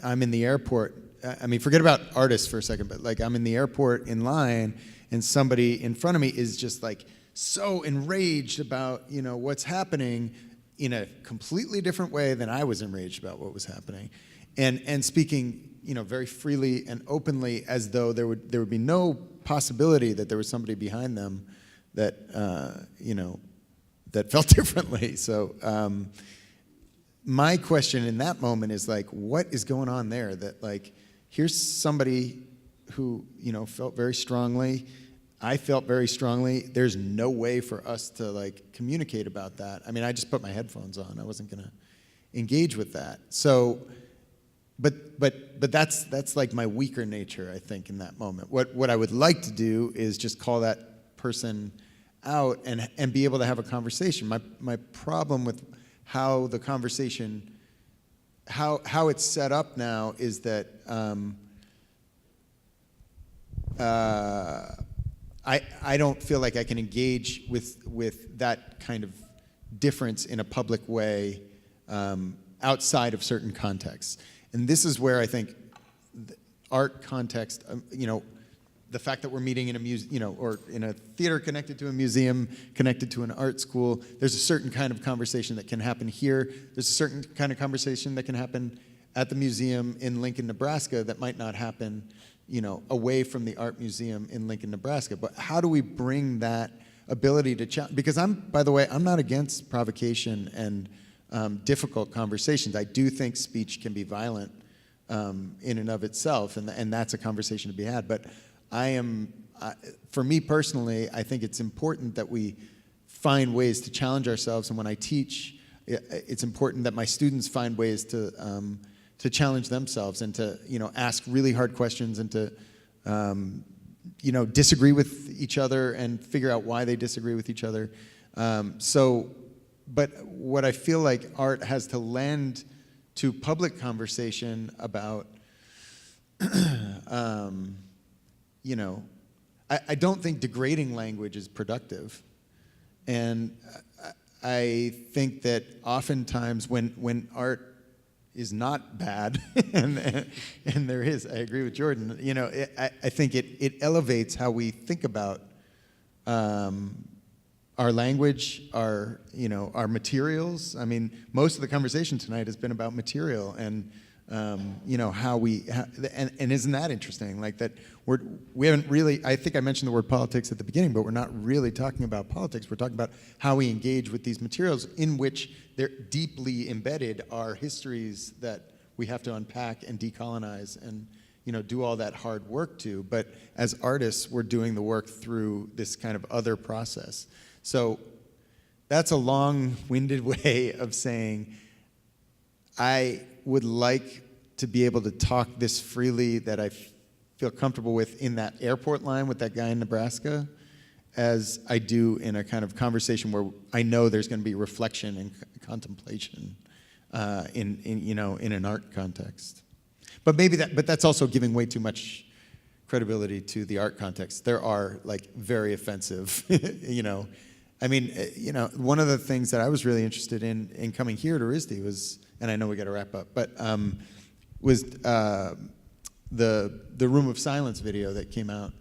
I'm in the airport. I mean, forget about artists for a second, but like I'm in the airport in line, and somebody in front of me is just like so enraged about, you know, what's happening in a completely different way than I was enraged about what was happening, and speaking, you know, very freely and openly, as though there would be no possibility that there was somebody behind them that you know, that felt differently. So my question in that moment is like, what is going on there? That like, here's somebody who, you know, felt very strongly. I felt very strongly. There's no way for us to like communicate about that. I mean, I just put my headphones on. I wasn't gonna engage with that. So, but that's like my weaker nature, I think, in that moment. What I would like to do is just call that person out and be able to have a conversation. My problem with how the conversation, how it's set up now is that I don't feel like I can engage with that kind of difference in a public way outside of certain contexts. And this is where I think the art context, you know, the fact that we're meeting in a museum, you know, or in a theater connected to a museum, connected to an art school, there's a certain kind of conversation that can happen here. There's a certain kind of conversation that can happen at the museum in Lincoln, Nebraska that might not happen, you know, away from the art museum in Lincoln, Nebraska. But how do we bring that ability to challenge? Because by the way, I'm not against provocation and difficult conversations. I do think speech can be violent in and of itself, and that's a conversation to be had. But for me personally, I think it's important that we find ways to challenge ourselves. And when I teach, it's important that my students find ways to challenge themselves and to, you know, ask really hard questions and to, you know, disagree with each other and figure out why they disagree with each other. But what I feel like art has to lend to public conversation about, you know, I don't think degrading language is productive. And I think that oftentimes when art is not bad, and there is, I agree with Jordan, you know, I think it elevates how we think about our language, our materials. I mean, most of the conversation tonight has been about material and, you know, and isn't that interesting? Like that we haven't really, I think I mentioned the word politics at the beginning, but we're not really talking about politics. We're talking about how we engage with these materials in which they're deeply embedded are histories that we have to unpack and decolonize and, you know, do all that hard work to. But as artists, we're doing the work through this kind of other process. So that's a long-winded way of saying I would like to be able to talk this freely that I feel comfortable with in that airport line with that guy in Nebraska, as I do in a kind of conversation where I know there's going to be reflection and contemplation in an art context. But that's also giving way too much credibility to the art context. There are like very offensive, one of the things that I was really interested in coming here to RISD was, and I know we got to wrap up, but was the Room of Silence video that came out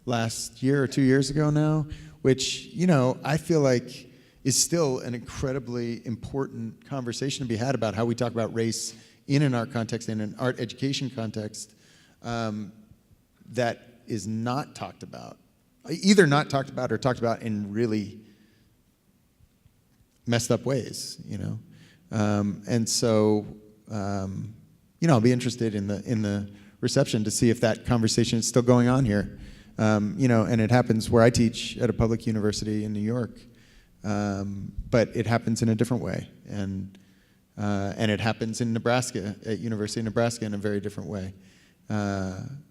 last year or 2 years ago now, which, I feel like is still an incredibly important conversation to be had about how we talk about race in an art context, in an art education context, that is not talked about. Either not talked about or talked about in really messed up ways, and so, I'll be interested in the reception to see if that conversation is still going on here. And it happens where I teach at a public university in New York, but it happens in a different way, and it happens in Nebraska, at University of Nebraska, in a very different way.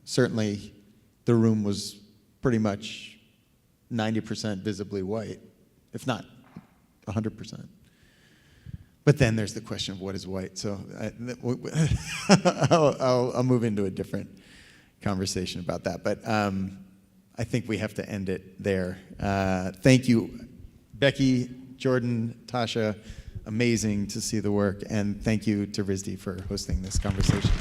Certainly, the room was pretty much 90% visibly white, if not 100%. But then there's the question of what is white. So I'll move into a different conversation about that. But I think we have to end it there. Thank you, Becky, Jordan, Tasha. Amazing to see the work. And thank you to RISD for hosting this conversation.